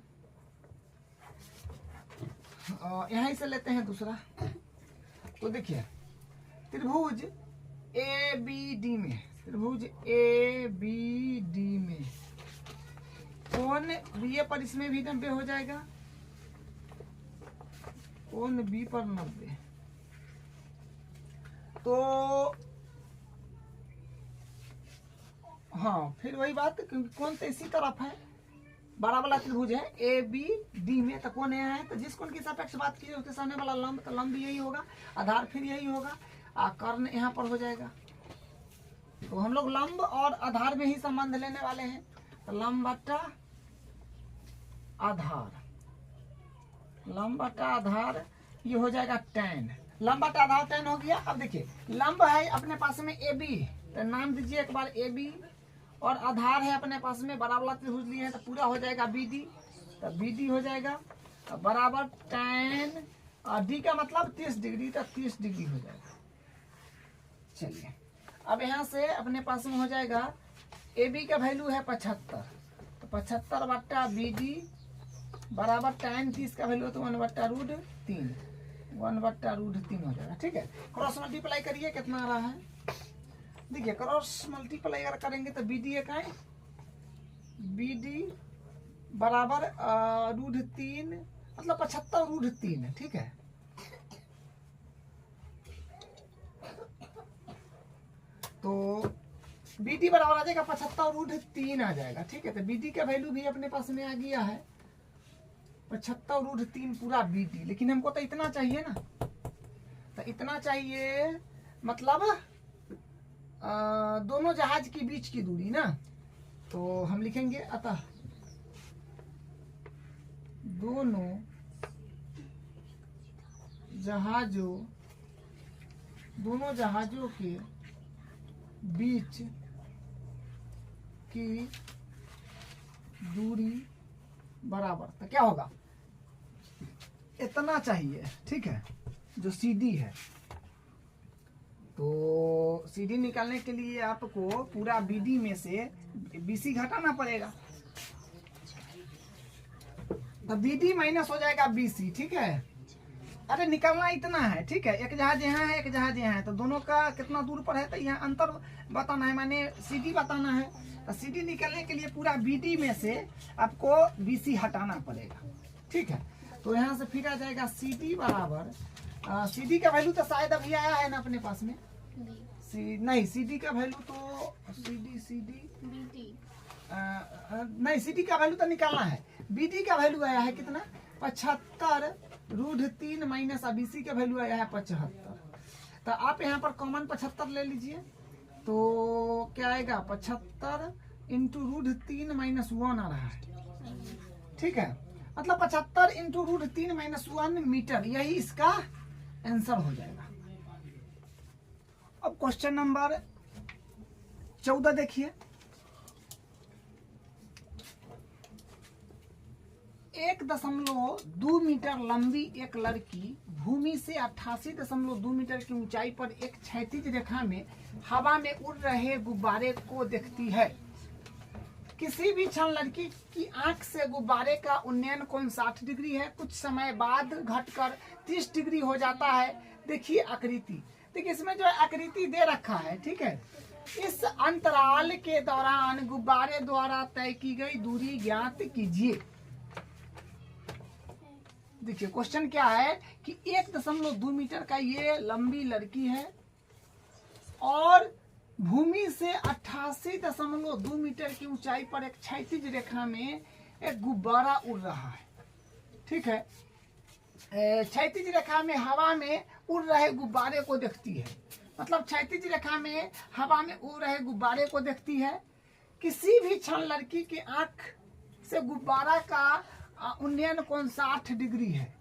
यहीं से लेते हैं दूसरा। तो देखिए त्रिभुज ABD में, त्रिभुज ABD में कोण BA पर इसमें भी 90 हो जाएगा, कोण B पर 90, तो हाँ फिर वही बात, क्योंकि कोण तो इसी तरफ है, बड़ा वाला त्रिभुज है ABD में, तो कोण यहाँ है, तो जिस कोण की सापेक्ष बात की उसके सामने वाला लंब, तो लंब यही होगा, आधार फिर यही होगा, कर्ण यहाँ पर हो जाएगा। तो हम लोग लंब और आधार में ही संबंध लेने वाले हैं, तो लंब बट्टा आधार, लंब बट्टा आधार ये हो जाएगा tan, लंब बट्टा आधार tan हो गया। अब देखिए लंब है अपने पास में AB, तो नाम दीजिए एक बार AB, और आधार है अपने पास में बड़ा वाला त्रिभुज लिए हैं, तो पूरा हो जाएगा BD, तो BD हो जाएगा बराबर tan, और D का मतलब 30 डिग्री, तो 30 डिग्री हो जाएगा। चलिए अब यहाँ से अपने पास में हो जाएगा AB का वैल्यू है 75, तो 75 बट्टा BD बराबर tan 30 का वैल्यू तो 1/√3, 1/√3 हो जाएगा, ठीक है। क्रॉस मल्टीप्लाई करिए कितना आ रहा है, देखिए क्रॉस मल्टीप्लाई अगर करेंगे तो BD एक है, BD बराबर √3 मतलब 75√3, ठीक है। तो BD बराबर आ जाएगा 75√3 आ जाएगा, ठीक है। तो BD का वैल्यू भी अपने पास में आ गया है 75√3 पूरा BD, लेकिन हमको तो इतना चाहिए ना, तो इतना चाहिए मतलब दोनों जहाज के बीच की दूरी ना, तो हम लिखेंगे अतः दोनों जहाजों के बीच की दूरी बराबर, तो क्या होगा, इतना चाहिए, ठीक है, जो CD है। तो CD निकालने के लिए आपको पूरा BD में से BC घटाना पड़ेगा, तो BD माइनस हो जाएगा BC, ठीक है। अरे निकालना इतना है, ठीक है, एक जहाज यहाँ है एक जहाज यहाँ है, तो दोनों का कितना दूर पर है, तो यहाँ अंतर बताना है, माने CD बताना है। तो CD निकालने के लिए पूरा BD में से आपको BC हटाना पड़ेगा, ठीक है। तो यहाँ से फिर आ जाएगा सी डी बराबर, सी डी का वैल्यू तो शायद अभी आया है ना अपने पास में, नहीं सी डी का वैल्यू तो सी डी नहीं, सी डी का वैल्यू तो निकालना है, बी डी का वैल्यू आया है कितना 75√3 माइनस बीसी का वैल्यू आया है 75। तो आप यहाँ पर कॉमन 75 ले लीजिए, तो क्या आएगा 75 इंटू √3 माइनस 1 आ रहा है, ठीक है, मतलब 75 इंटू √3 माइनस 1 मीटर, यही इसका आंसर हो जाएगा। अब क्वेश्चन नंबर 14 देखिए, 1.2 मीटर लंबी एक लड़की भूमि से 88.2 मीटर की ऊंचाई पर एक क्षैतिज रेखा में हवा में उड़ रहे गुब्बारे को देखती है। किसी भी क्षण लड़की की आंख से गुब्बारे का उन्नयन कोण 60 डिग्री है, कुछ समय बाद घटकर 30 डिग्री हो जाता है। देखिए आकृति, देखिए इसमें जो आकृति दे रखा है, ठीक है, इस अंतराल के दौरान गुब्बारे द्वारा तय की गई दूरी ज्ञात कीजिए। देखिए क्वेश्चन क्या है कि 1.2 मीटर का ये लंबी लड़की है और भूमि से 88.2 मीटर की ऊंचाई पर एक क्षैतिज रेखा में एक गुब्बारा उड़ रहा है, ठीक है, क्षैतिज रेखा में हवा में उड़ रहे गुब्बारे को देखती है, मतलब क्षैतिज रेखा में हवा में उड़ रहे गुब्बारे को देखती है। किसी भी क्षण लड़की की आंख से गुब्बारा का उन्नयन कोण 60 डिग्री है,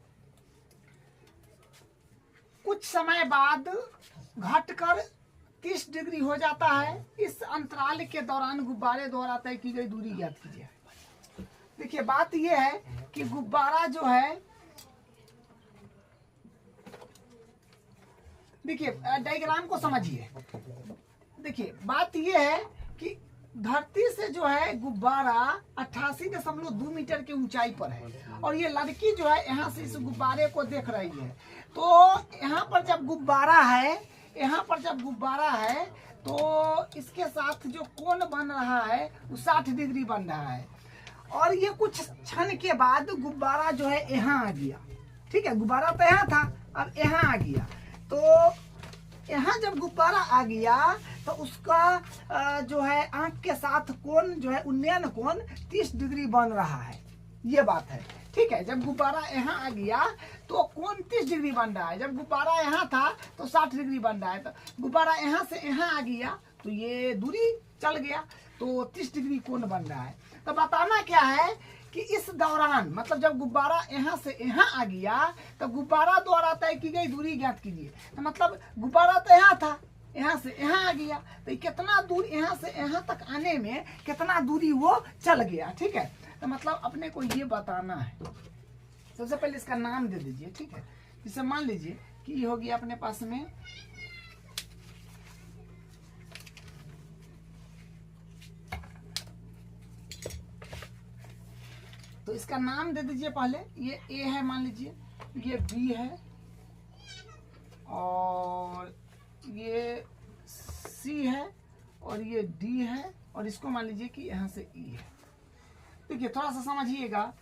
कुछ समय बाद घटकर 30 डिग्री हो जाता है। इस अंतराल के दौरान गुब्बारे द्वारा तय की गई दूरी ज्ञात कीजिए। देखिए बात यह है कि गुब्बारा जो है, देखिए डायग्राम को समझिए। देखिए बात यह है कि धरती से जो है गुब्बारा 88.2 मीटर की ऊंचाई पर है और ये लड़की जो है यहाँ से इस गुब्बारे को देख रही है। तो यहाँ पर जब गुब्बारा है, यहाँ पर जब गुब्बारा है तो इसके साथ जो कोण बन रहा है वो 60 डिग्री बन रहा है और ये कुछ क्षण के बाद गुब्बारा जो है यहाँ आ गया, ठीक है, गुब्बारा तो यहाँ था, अब यहाँ आ गया। तो यहाँ जब गुब्बारा आ गया तो उसका जो है आंख के साथ कोण जो है उन्नयन कोण 30 डिग्री बन रहा है, ये बात है, ठीक है। जब गुब्बारा यहाँ आ गया तो कोण 30 डिग्री बन रहा है, जब गुब्बारा यहाँ था तो 60 डिग्री बन रहा है। तो गुब्बारा यहाँ से यहाँ आ गया तो ये दूरी चल गया तो 30 डिग्री कोण बन रहा है। तो बताना क्या है कि इस दौरान, मतलब जब गुब्बारा यहाँ से यहाँ आ गया तो गुब्बारा द्वारा तय की गई दूरी ज्ञात कीजिए। तो मतलब गुब्बारा तो यहाँ था, यहाँ से यहाँ आ गया तो कितना दूर यहाँ से यहाँ तक आने में कितना दूरी वो चल गया, ठीक है। तो मतलब अपने को ये बताना है। सबसे पहले इसका नाम दे दीजिए, ठीक है। जैसे मान लीजिए कि ये हो गया अपने पास में तो इसका नाम दे दीजिए पहले। ये ए है मान लीजिए, ये बी है और ये सी है और ये डी है और इसको मान लीजिए कि यहाँ से ई है। देखिए थोड़ा सा समझिएगा,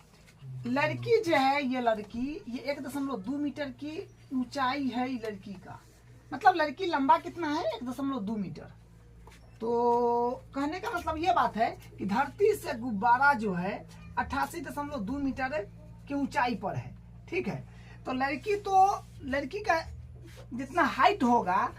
लड़की जो है ये लड़की, ये 1.2 मीटर की ऊंचाई है ये लड़की का, मतलब लड़की लंबा कितना है 1.2 मीटर। तो कहने का मतलब ये बात है कि धरती से गुब्बारा जो है 88.2 मीटर की ऊंचाई पर है, ठीक है। तो लड़की का जितना हाइट होगा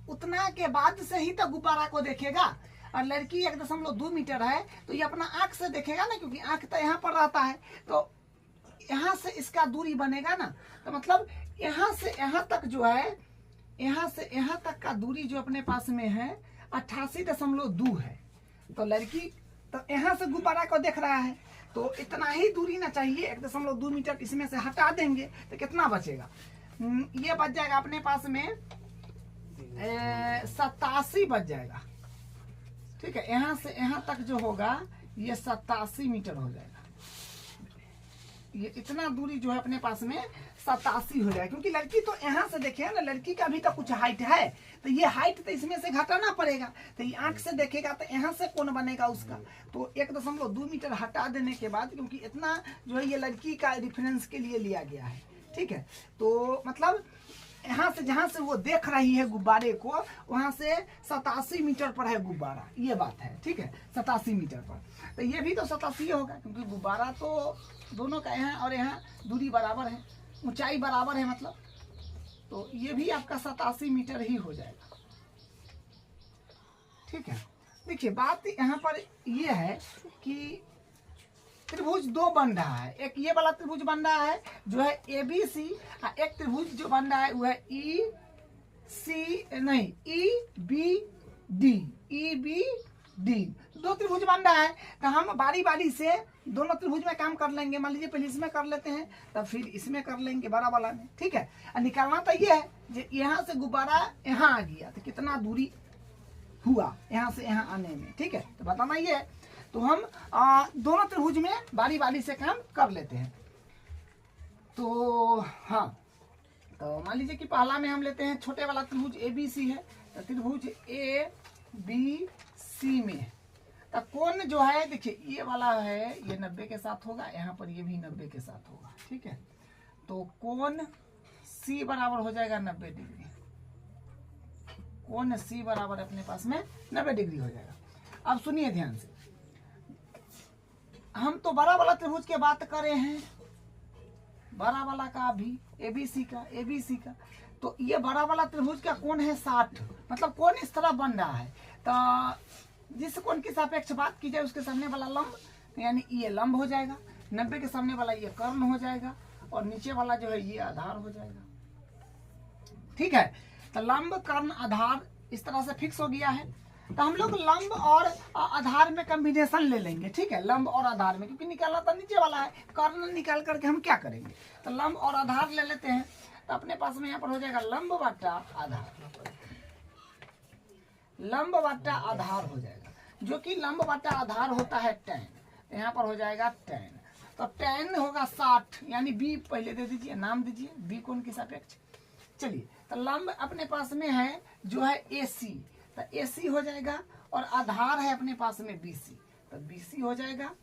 उतना के बाद से ही तो गुब्बारा को देखेगा। और लड़की 1.2 मीटर है तो ये अपना आंख से देखेगा ना, क्योंकि आंख तो यहाँ पर रहता है, तो यहाँ से इसका दूरी बनेगा ना। तो मतलब यहाँ से यहाँ तक जो है, यहाँ से यहाँ तक का दूरी जो अपने पास में है 88.2 है। तो लड़की तो यहाँ से गुब्बारा को देख रहा है तो इतना ही दूरी ना चाहिए, 1.2 मीटर इसमें से हटा देंगे तो कितना बचेगा, ये बच जाएगा अपने पास में 87 बच जाएगा, ठीक है। यहाँ से यहाँ तक जो होगा ये 87 मीटर हो जाएगा। ये इतना दूरी जो है अपने पास में 87 हो जाएगा, क्योंकि लड़की तो यहाँ से देखे ना, लड़की का भी तो कुछ हाइट है, तो ये हाइट तो इसमें से घटाना पड़ेगा। तो ये आंख से देखेगा तो यहाँ से कौन बनेगा उसका, तो 1.2 मीटर हटा देने के बाद, क्योंकि इतना जो है ये लड़की का रेफरेंस के लिए लिया गया है, ठीक है। तो मतलब यहाँ से जहाँ से वो देख रही है गुब्बारे को, वहाँ से 87 मीटर पर है गुब्बारा, ये बात है, ठीक है, 87 मीटर पर। तो ये भी तो 87 होगा, क्योंकि गुब्बारा तो दोनों का यहाँ और यहाँ दूरी बराबर है, ऊंचाई बराबर है मतलब, तो ये भी आपका 87 मीटर ही हो जाएगा, ठीक है। देखिए बात यहाँ पर ये है कि त्रिभुज दो बन रहा है, एक ये वाला त्रिभुज बन रहा है जो है ABC, और एक त्रिभुज जो बन रहा है वो है EBD। दो त्रिभुज बन रहा है, तो हम बारी बारी से दोनों त्रिभुज में काम कर लेंगे। मान लीजिए पहले इसमें कर लेते हैं, तब फिर इसमें कर लेंगे बड़ा वाला में, ठीक है। और निकालना तो ये है, यहाँ से गुब्बारा यहाँ आ गया तो कितना दूरी हुआ यहाँ से यहाँ आने में, ठीक है, तो बताना ये है। तो हम दोनों त्रिभुज में बारी बारी से काम कर लेते हैं। तो हाँ, तो मान लीजिए कि पहला में हम लेते हैं छोटे वाला त्रिभुज ABC है, तो त्रिभुज ABC में तो कोण जो है, देखिए ये वाला है ये 90 के साथ होगा, यहाँ पर ये भी 90 के साथ होगा, ठीक है। तो कोण C बराबर हो जाएगा 90 डिग्री, कोण C बराबर अपने पास में 90 डिग्री हो जाएगा। अब सुनिए ध्यान से, हम तो बड़ा वाला त्रिभुज की बात कर रहे हैं, बड़ा वाला का भी ABC का, तो ये बड़ा वाला त्रिभुज का कोण है 60, मतलब कोण इस तरह बन रहा है। तो जिस कोण की सापेक्ष बात की जाए उसके सामने वाला लंब, तो यानी ये लंब हो जाएगा, 90 के सामने वाला ये कर्ण हो जाएगा, और नीचे वाला जो है ये आधार हो जाएगा, ठीक है। तो लंब कर्ण आधार इस तरह से फिक्स हो गया है। तो हम लोग लंब और आधार में कॉम्बिनेशन ले लेंगे, ठीक है, लंब और आधार में, क्योंकि निकालना तो नीचे वाला है, कर्ण निकाल करके हम क्या करेंगे, तो लंब और आधार ले लेते हैं। तो अपने पास में यहाँ पर हो जाएगा लंब बटा आधार, लंब बटा आधार हो जाएगा, जो कि लंब बटा आधार होता है tan, यहाँ पर हो जाएगा tan। तो tan होगा 60, यानी B पहले दे दीजिए, नाम दीजिए B कोण की सापेक्ष। चलिए, तो लंब अपने पास में है जो है AC, तो AC हो जाएगा, और आधार है अपने पास में BC, तो BC हो जाएगा।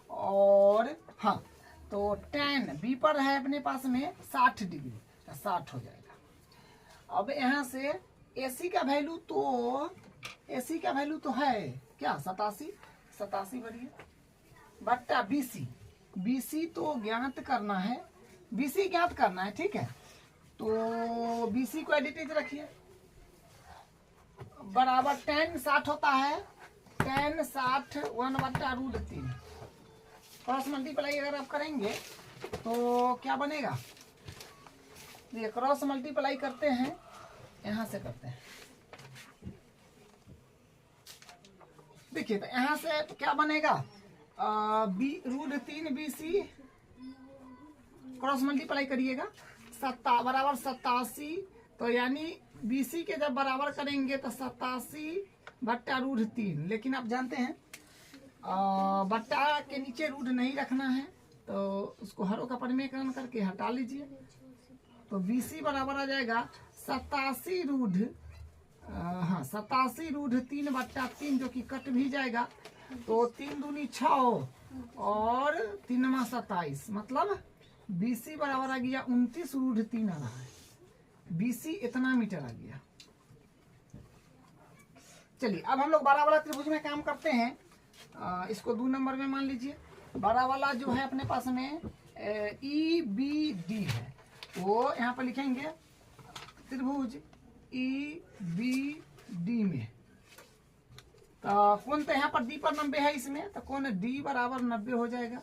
और हाँ, तो tan B पर है अपने पास में 60 डिग्री, तो 60 हो जाएगा। अब यहाँ से AC का वैल्यू तो है क्या 87 बढ़िए बट्टा BC तो ज्ञात करना है, BC ज्ञात करना है, ठीक है। तो BC को एडिटेज रखिए, बराबर tan 60 होता है, tan 60 1/√3, क्रॉस मल्टीप्लाई अगर आप करेंगे तो क्या बनेगा, ये क्रॉस मल्टीप्लाई करते हैं, यहाँ से करते हैं, देखिए तो यहाँ से तो क्या बनेगा, √3 BC क्रॉस मल्टीप्लाई करिएगा, बराबर 87, तो यानी BC के जब बराबर करेंगे तो 87/√3, लेकिन आप जानते हैं बट्टा के नीचे रूट नहीं रखना है, तो उसको हरों का परिमेयकरण करके हटा लीजिए। तो BC बराबर आ जाएगा 87√3/3, जो कि कट भी जाएगा, तो 3 दूनी 6 और 3 27, मतलब BC बराबर आ गया 29√3 आ रहा है, BC इतना मीटर आ गया। चलिए अब हम लोग बड़ा वाला त्रिभुज में काम करते हैं, इसको 2 नंबर में मान लीजिए। बड़ा वाला जो है अपने पास में EBD है, वो यहाँ पर लिखेंगे त्रिभुज EBD में, तो कोण तो यहाँ पर D पर 90 है, इसमें तो कोण D बराबर 90 हो जाएगा,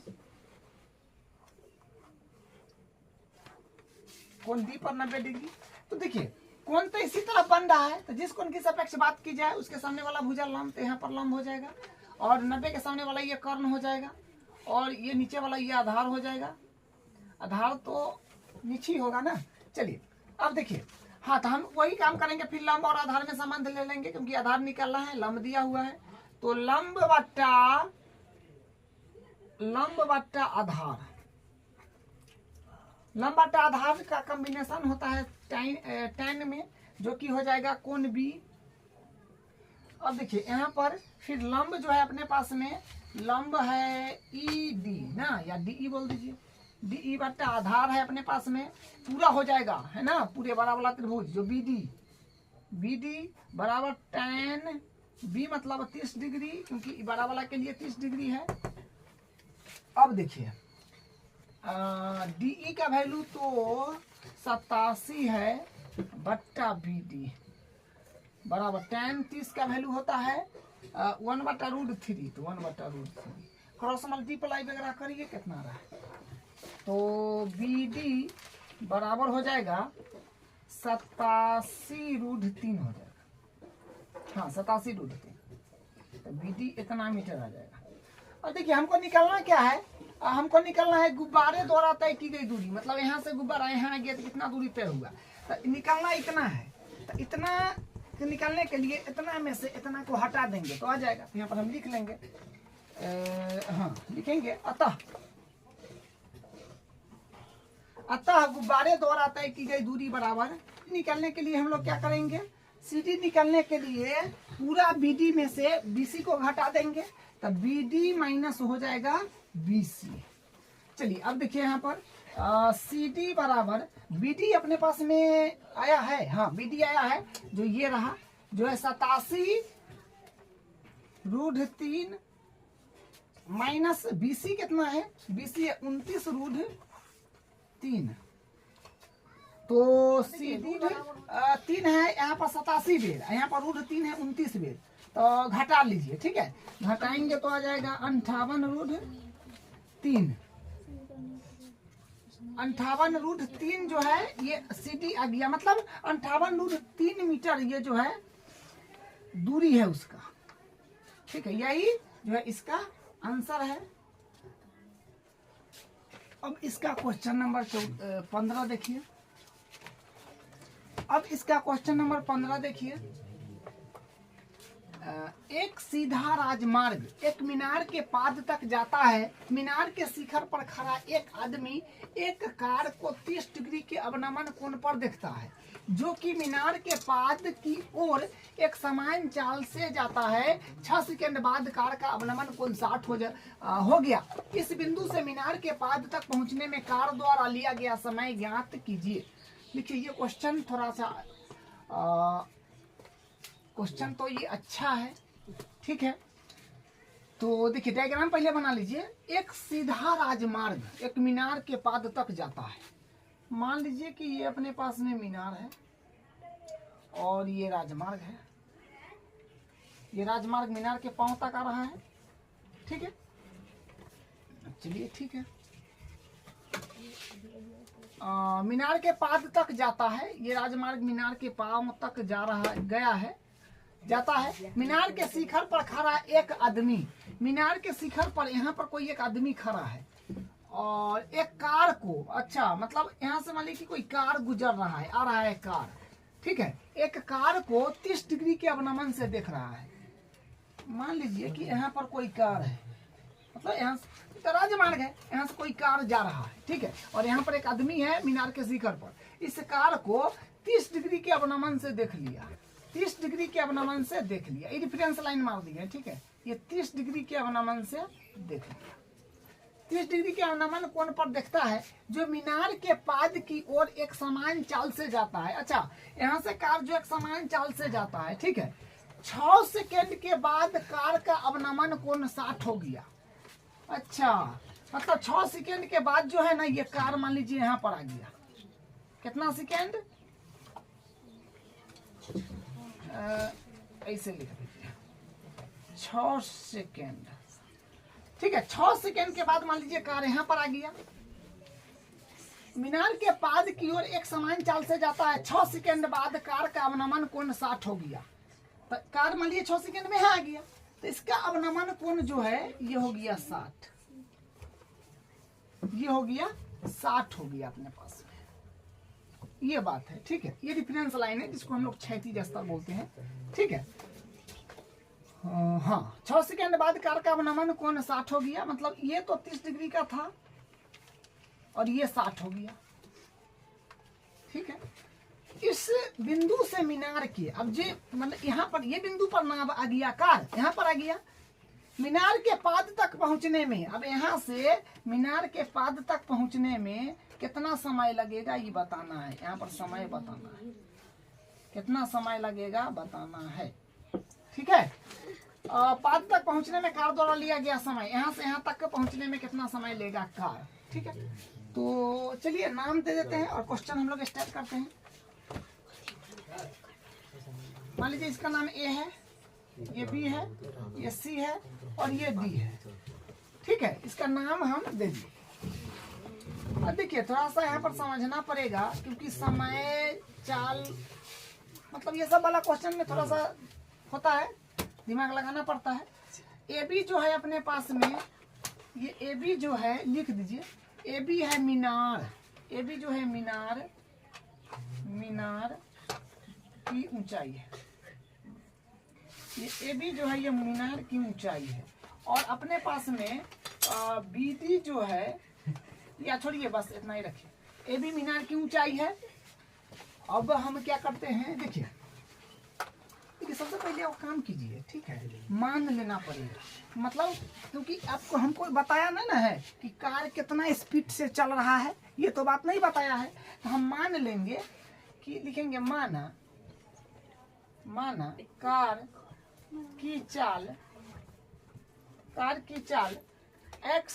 कोण D पर 90 डिग्री। तो देखिए कोण तो इसी तरह बन रहा है, तो जिस कोण की सापेक्ष बात की जाए उसके सामने वाला भुजा लंब, तो यहाँ पर लंब हो जाएगा, और 90 के सामने वाला ये कर्ण हो जाएगा, और ये नीचे वाला ये आधार हो जाएगा, आधार तो नीचे ही होगा ना। चलिए अब देखिए, हाँ तो हम वही काम करेंगे, फिर लंब और आधार में संबंध ले लेंगे, क्योंकि आधार निकालना है, लंब दिया हुआ है, तो लंब बट्टा आधार, लंब बटा आधार का कॉम्बिनेशन होता है tan में, जो कि हो जाएगा कोण बी। अब देखिए यहाँ पर फिर लंब जो है अपने पास में, लंब है ई डी ना, या डी ई बोल दीजिए, डी ई बटा आधार है अपने पास में, पूरा हो जाएगा है ना, पूरे बड़ा वाला त्रिभुज जो बी डी बराबर tan बी मतलब 30 डिग्री, क्योंकि बड़ा वाला के लिए 30 डिग्री है। अब देखिए डी ई का वैल्यू तो 87 है बट्टा बी डी बराबर tan 30 का वैल्यू होता है 1/√3, तो 1/√3 क्रॉस मल्टीप्लाई वगैरह करिए कितना रहा है, तो बी डी बराबर हो जाएगा 87√3 हो जाएगा, हाँ 87√3, तो बी डी इतना मीटर आ जाएगा। और देखिए हमको निकालना क्या है, हमको निकालना है गुब्बारे द्वारा तय की गई दूरी, मतलब यहाँ से गुब्बारा यहाँ गया तो कितना दूरी तय हुआ, तो निकालना इतना है, तो इतना निकालने के लिए इतना में से इतना को हटा देंगे तो आ जाएगा। तो यहाँ पर हम लिख लेंगे, हाँ लिखेंगे अतः गुब्बारे द्वारा तय की गई दूरी बराबर, निकालने के लिए हम लोग क्या करेंगे, CD निकालने के लिए पूरा BD में से BC को घटा देंगे, तब BD माइनस हो जाएगा BC। चलिए अब देखिए यहाँ पर CD बराबर BD अपने पास में आया है, हाँ BD आया है, जो ये रहा, जो है 87√3 माइनस BC कितना है, BC है 29√3, तो CD 3 है यहाँ पर 87 बेर, यहाँ पर √3 है 29 बेर, तो घटा लीजिए, ठीक है, घटाएंगे तो आ जाएगा 58√3, 58√3 जो है ये CD आ गया, मतलब 58√3 मीटर ये जो है दूरी है उसका, ठीक है, यही जो है इसका आंसर है। अब इसका क्वेश्चन नंबर 15 देखिए, अब इसका क्वेश्चन नंबर 15 देखिए, एक सीधा राजमार्ग एक मीनार के पाद तक जाता है, मीनार के शिखर पर खड़ा एक आदमी एक कार को 30 डिग्री के अवनमन कोण पर देखता है, जो कि मीनार के पाद की ओर एक समान चाल से जाता है। 6 सेकंड बाद कार का अवनमन कोण 60 हो गया। इस बिंदु से मीनार के पाद तक पहुंचने में कार द्वारा लिया गया समय ज्ञात कीजिए। देखिए ये क्वेश्चन थोड़ा सा क्वेश्चन तो ये अच्छा है, ठीक है, तो देखिए डायग्राम पहले बना लीजिए। एक सीधा राजमार्ग एक मीनार के पाद तक जाता है, मान लीजिए कि ये अपने पास में मीनार है और ये राजमार्ग है, ये राजमार्ग मीनार के पांव तक आ रहा है, ठीक है, चलिए ठीक है, मीनार के पाद तक जाता है, ये राजमार्ग मीनार के पांव तक जाता है। मीनार के शिखर पर खड़ा एक आदमी, मीनार के शिखर पर यहाँ पर कोई एक आदमी खड़ा है और एक कार को, अच्छा मतलब यहाँ से मान लीजिए कि कोई कार गुजर रहा है, आ रहा है कार, ठीक है, एक कार को 30 डिग्री के अवनमन से देख रहा है। मान लीजिए कि यहाँ पर कोई कार है, मतलब यहाँ से राजमार्ग है, यहाँ से कोई कार जा रहा है, ठीक है, और यहाँ पर एक आदमी है मीनार के शिखर पर, इस कार को 30 डिग्री के अवनमन से देख लिया, 30 डिग्री के अवनमन से देख लिया, ये रेफरेंस लाइन मार दी है, ठीक है, ये 30 डिग्री के अवनमन से देख लिया। 30 डिग्री के अवनमन कोण पर देखता है, जो मीनार के पाद की ओर एक समान चाल से जाता है। अच्छा, यहाँ से कार जो एक समान चाल से जाता है, ठीक है, 6 सेकेंड के बाद कार का अवनमन कोण 60 हो गया। अच्छा, मतलब 6 सेकेंड के बाद जो है ना, ये कार मान लीजिए यहाँ पर आ गया, कितना सेकेंड, ऐसे लिख दीजिए 6 सेकेंड, ठीक है, 6 सेकेंड के बाद मान लीजिए कार यहाँ पर आ गया, मीनार के पाद की ओर एक समान चाल से जाता है, 6 सेकेंड बाद कार का अवनमन कोण 60 हो गया, तो कार मान लीजिए 6 सेकेंड में यहाँ आ गया, तो इसका अवनमन कोण जो है ये हो गया 60, ये हो गया 60 हो गया अपने पास में, ये बात है, ठीक है, ये रेफरेंस लाइन है जिसको हम लोग क्षैतिज स्तर बोलते हैं, ठीक है। हाँ, 6 सेकेंड बाद कार का अवनमन कोण 60 हो गया, मतलब ये तो 30 डिग्री का था और ये 60 हो गया, बिंदु से मीनार के, अब जे मतलब यहाँ पर ये बिंदु पर नाम आ गया कार, यहाँ पर आ गया मीनार के पाद तक पहुंचने में। अब यहाँ से मीनार के पाद तक पहुंचने में कितना समय लगेगा ये बताना है। यहाँ पर समय बताना है, कितना समय लगेगा बताना है, ठीक है। पाद तक पहुंचने में कार द्वारा लिया गया समय, यहाँ से यहाँ तक पहुंचने में कितना समय लेगा कार, ठीक है। तो चलिए नाम दे देते हैं और क्वेश्चन हम लोग स्टार्ट करते हैं। मान लीजिए इसका नाम ए है, ये बी है, ये सी है और ये डी है, ठीक है। इसका नाम हम दे दिए। अब देखिए थोड़ा सा यहाँ पर समझना पड़ेगा, क्योंकि समय चाल मतलब ये सब वाला क्वेश्चन में थोड़ा सा होता है, दिमाग लगाना पड़ता है। ए बी जो है अपने पास में, ये ए बी जो है लिख दीजिए, ए बी है मीनार, ए बी जो है मीनार, मीनार की ऊंचाई है। ये ए बी जो है ये मीनार की ऊंचाई है। और अपने पास में बी डी जो है, या छोड़िए बस इतना ही रखिए, ए बी मीनार की ऊंचाई है। अब हम क्या करते हैं, देखिए सबसे पहले आप काम कीजिए, ठीक है, मान लेना पड़ेगा। मतलब क्योंकि आपको हमको बताया ना है कि कार कितना स्पीड से चल रहा है, ये तो बात नहीं बताया है। तो हम मान लेंगे कि लिखेंगे माना, माना कार की चाल, कार की चाल x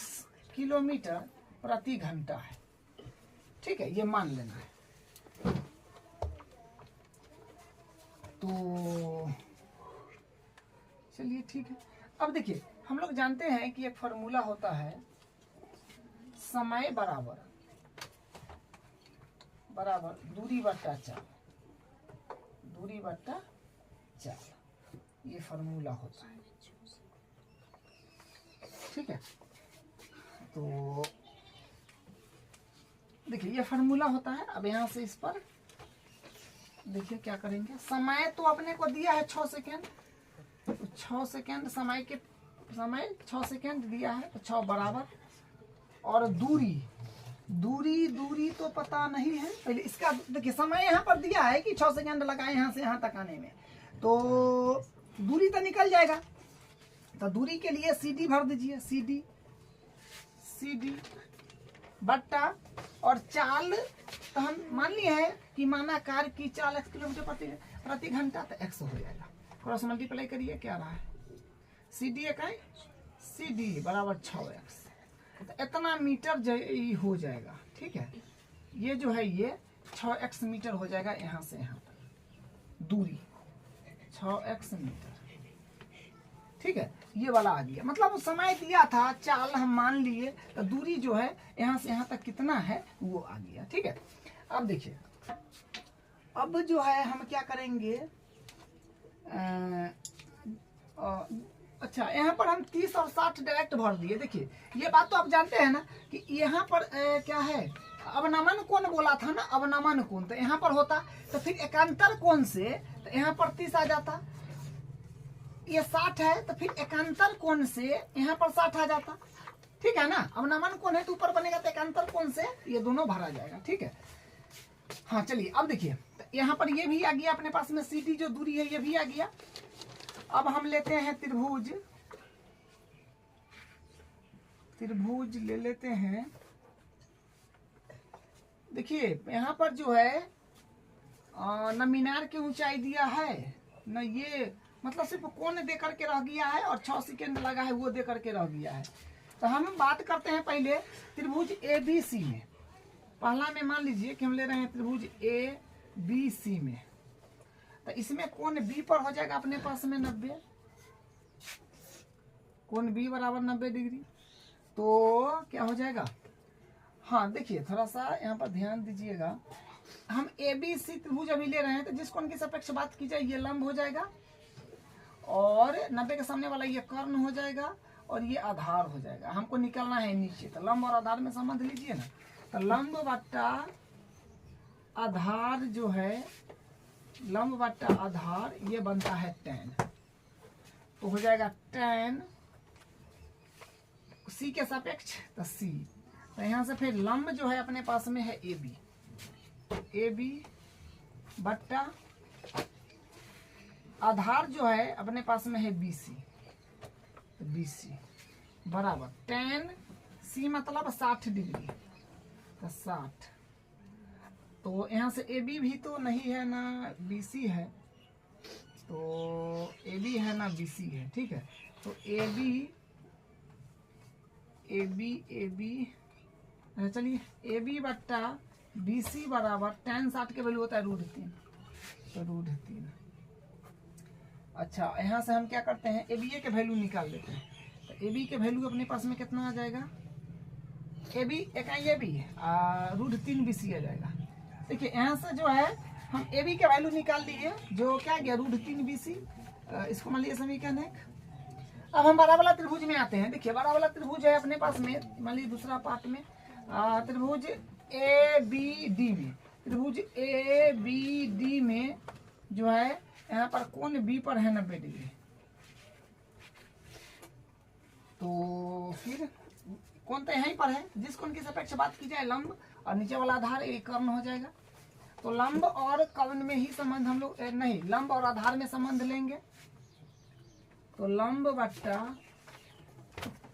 किलोमीटर प्रति घंटा है, ठीक है, ये मान लेना है। तो चलिए ठीक है। अब देखिए हम लोग जानते हैं कि एक फॉर्मूला होता है, समय बराबर बराबर दूरी बट्टा चाल, दूरी बट्टा चाल, ये फॉर्मूला होता है, ठीक है। तो देखिए ये फॉर्मूला होता है। अब यहाँ से इस पर देखिए क्या करेंगे, समय तो अपने को दिया है 6 सेकेंड, तो 6 सेकेंड समय के, समय 6 सेकेंड दिया है, तो 6 बराबर, और दूरी, दूरी दूरी तो पता नहीं है। पहले इसका देखिए समय यहाँ पर दिया है कि 6 सेकेंड लगाए यहाँ से यहाँ तक आने में, तो दूरी तो निकल जाएगा। तो दूरी के लिए सी डी भर दीजिए, सी डी, सी डी बट्टा, और चाल तो हम मान लिए हैं कि माना कार की चाल x किलोमीटर प्रति घंटा, तो x हो जाएगा। क्रॉस मल्टीप्लाई करिए, क्या रहा है, सी डी इकाई, सी डी बराबर 6x, तो इतना मीटर हो जाएगा, ठीक है। ये जो है ये 6x मीटर हो जाएगा, यहाँ से यहाँ तक दूरी 6x मीटर, ठीक है। ये वाला आ गया, मतलब समय दिया था, चाल हम मान लिए, तो दूरी जो है यहाँ से यहाँ तक कितना है वो आ गया, ठीक है। अब देखिए अब जो है हम क्या करेंगे, अच्छा यहाँ पर हम 30 और 60 डायरेक्ट भर दिए। देखिए ये बात तो आप जानते हैं ना कि यहाँ पर क्या है, अवनमन कोण बोला था ना, अवनमन कोण, तो यहाँ पर होता, तो फिर एकांतर कोण से तो यहाँ पर 30 आ जाता, ये 60 है, तो फिर एकांतर कोण से यहाँ पर 60 आ जाता, ठीक है ना। अवनमन कोण है तो ऊपर बनेगा, तो एकांतर कोण से ये दोनों भरा जाएगा, ठीक है। हाँ चलिए अब देखिए यहाँ पर ये भी आ गया अपने पास में, सी डी जो दूरी है ये भी आ गया। अब हम लेते हैं त्रिभुज, त्रिभुज ले लेते हैं। देखिए यहाँ पर जो है न मीनार की ऊंचाई दिया है, न ये मतलब सिर्फ कोण दे करके रह गया है, और 6 सेकेंड लगा है वो दे करके रह गया है। तो हम बात करते हैं पहले त्रिभुज ए बी सी में। पहला में मान लीजिए कि हम ले रहे हैं त्रिभुज ए बी सी में, तो इसमें कोण बी पर हो जाएगा अपने पास में 90, कोण बी बराबर 90 डिग्री। तो क्या हो जाएगा, हाँ देखिए थोड़ा सा यहाँ पर ध्यान दीजिएगा, हम ए बी सी त्रिभुज अभी ले रहे हैं, तो जिस कोण की सापेक्ष बात की जाए ये लंब हो जाएगा, और 90 के सामने वाला ये कर्ण हो जाएगा, और ये आधार हो जाएगा। हमको निकलना है नीचे, तो लंब और आधार में संबंध लीजिए ना, तो लंब बट्टा आधार जो है, लंब बट्टा आधार ये बनता है tan, तो हो जाएगा tan सी के सापेक्ष, तो सी, तो यहाँ से फिर लंब जो है अपने पास में है ए बी, ए बी बट्टा आधार जो है अपने पास में है BC, BC बराबर tan C मतलब 60 डिग्री, तो 60। तो यहाँ से AB भी तो नहीं है ना BC है, तो AB है ना BC है, ठीक है। तो AB चलिए AB बट्टा BC बराबर tan 60 के वैल्यू होता है √3, तो √3। अच्छा यहाँ से हम क्या करते हैं, ABA के वैल्यू निकाल लेते हैं। तो AB के वैल्यू अपने पास में कितना आ जाएगा, AB इकाई AB √3 BC आ जाएगा। देखिए यहाँ से जो है हम AB के वैल्यू निकाल लिए, जो क्या गया √3 BC। इसको मान लीजिए समीकरण 1। अब हम बड़ा वाला त्रिभुज में आते हैं। देखिए बड़ा वाला त्रिभुज है अपने पास में, मान लीजिए दूसरा पार्ट में त्रिभुज ABD में, त्रिभुज ABD में जो है यहाँ पर कोण B पर है 90 डिग्री। तो फिर कोण तो यहीं पर है, जिस कोण की सापेक्ष बात की जाए लंब, और नीचे वाला आधार एक कर्ण हो जाएगा। तो लंब और कर्ण में ही संबंध हम लोग नहीं, लंब और आधार में संबंध लेंगे। तो लंब बट्टा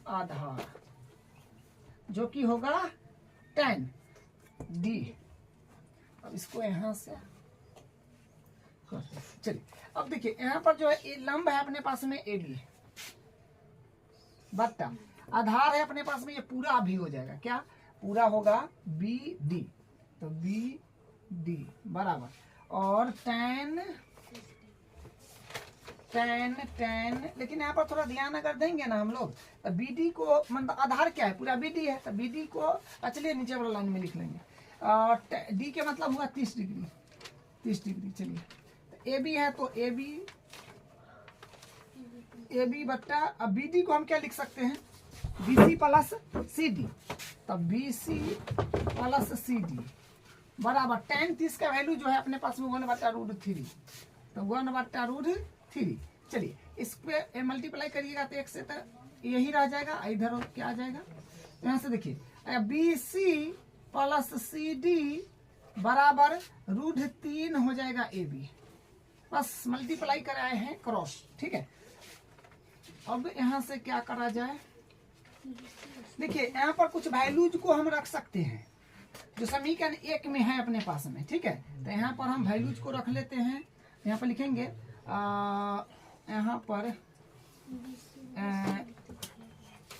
आधार जो कि होगा tan D। अब इसको यहां से चलिए, अब देखिए यहाँ पर जो है ये लंब है अपने पास में AB बट्टा आधार है अपने पास में, ये पूरा भी हो जाएगा, क्या पूरा होगा BD। तो BD बराबर और tan, लेकिन यहाँ पर थोड़ा ध्यान अगर देंगे ना हम लोग, तो BD को मतलब आधार क्या है, पूरा BD है, तो BD को चलिए नीचे वाला लाइन में लिख लेंगे। और D के मतलब हुआ 30 डिग्री, 30 डिग्री। चलिए तो AB है, तो AB बट्टा, अब BD को हम क्या लिख सकते हैं, BC प्लस CD। तो BC प्लस CD बराबर tan 30 का वैल्यू जो है अपने पास में 1/√3, तो 1/√3। चलिए इस पे मल्टीप्लाई करिएगा तो 1 से तो यही रह जाएगा, इधर क्या आ जाएगा। यहाँ से देखिए BC प्लस CD बराबर √3 हो जाएगा AB, बस मल्टीप्लाई कराए हैं क्रॉस, ठीक है। अब यहाँ से क्या करा जाए, देखिए यहाँ पर कुछ वैल्यूज को हम रख सकते हैं जो समीकरण 1 में है अपने पास में, ठीक है। तो यहाँ पर हम वैल्यूज को रख लेते हैं, यहाँ पर लिखेंगे यहाँ पर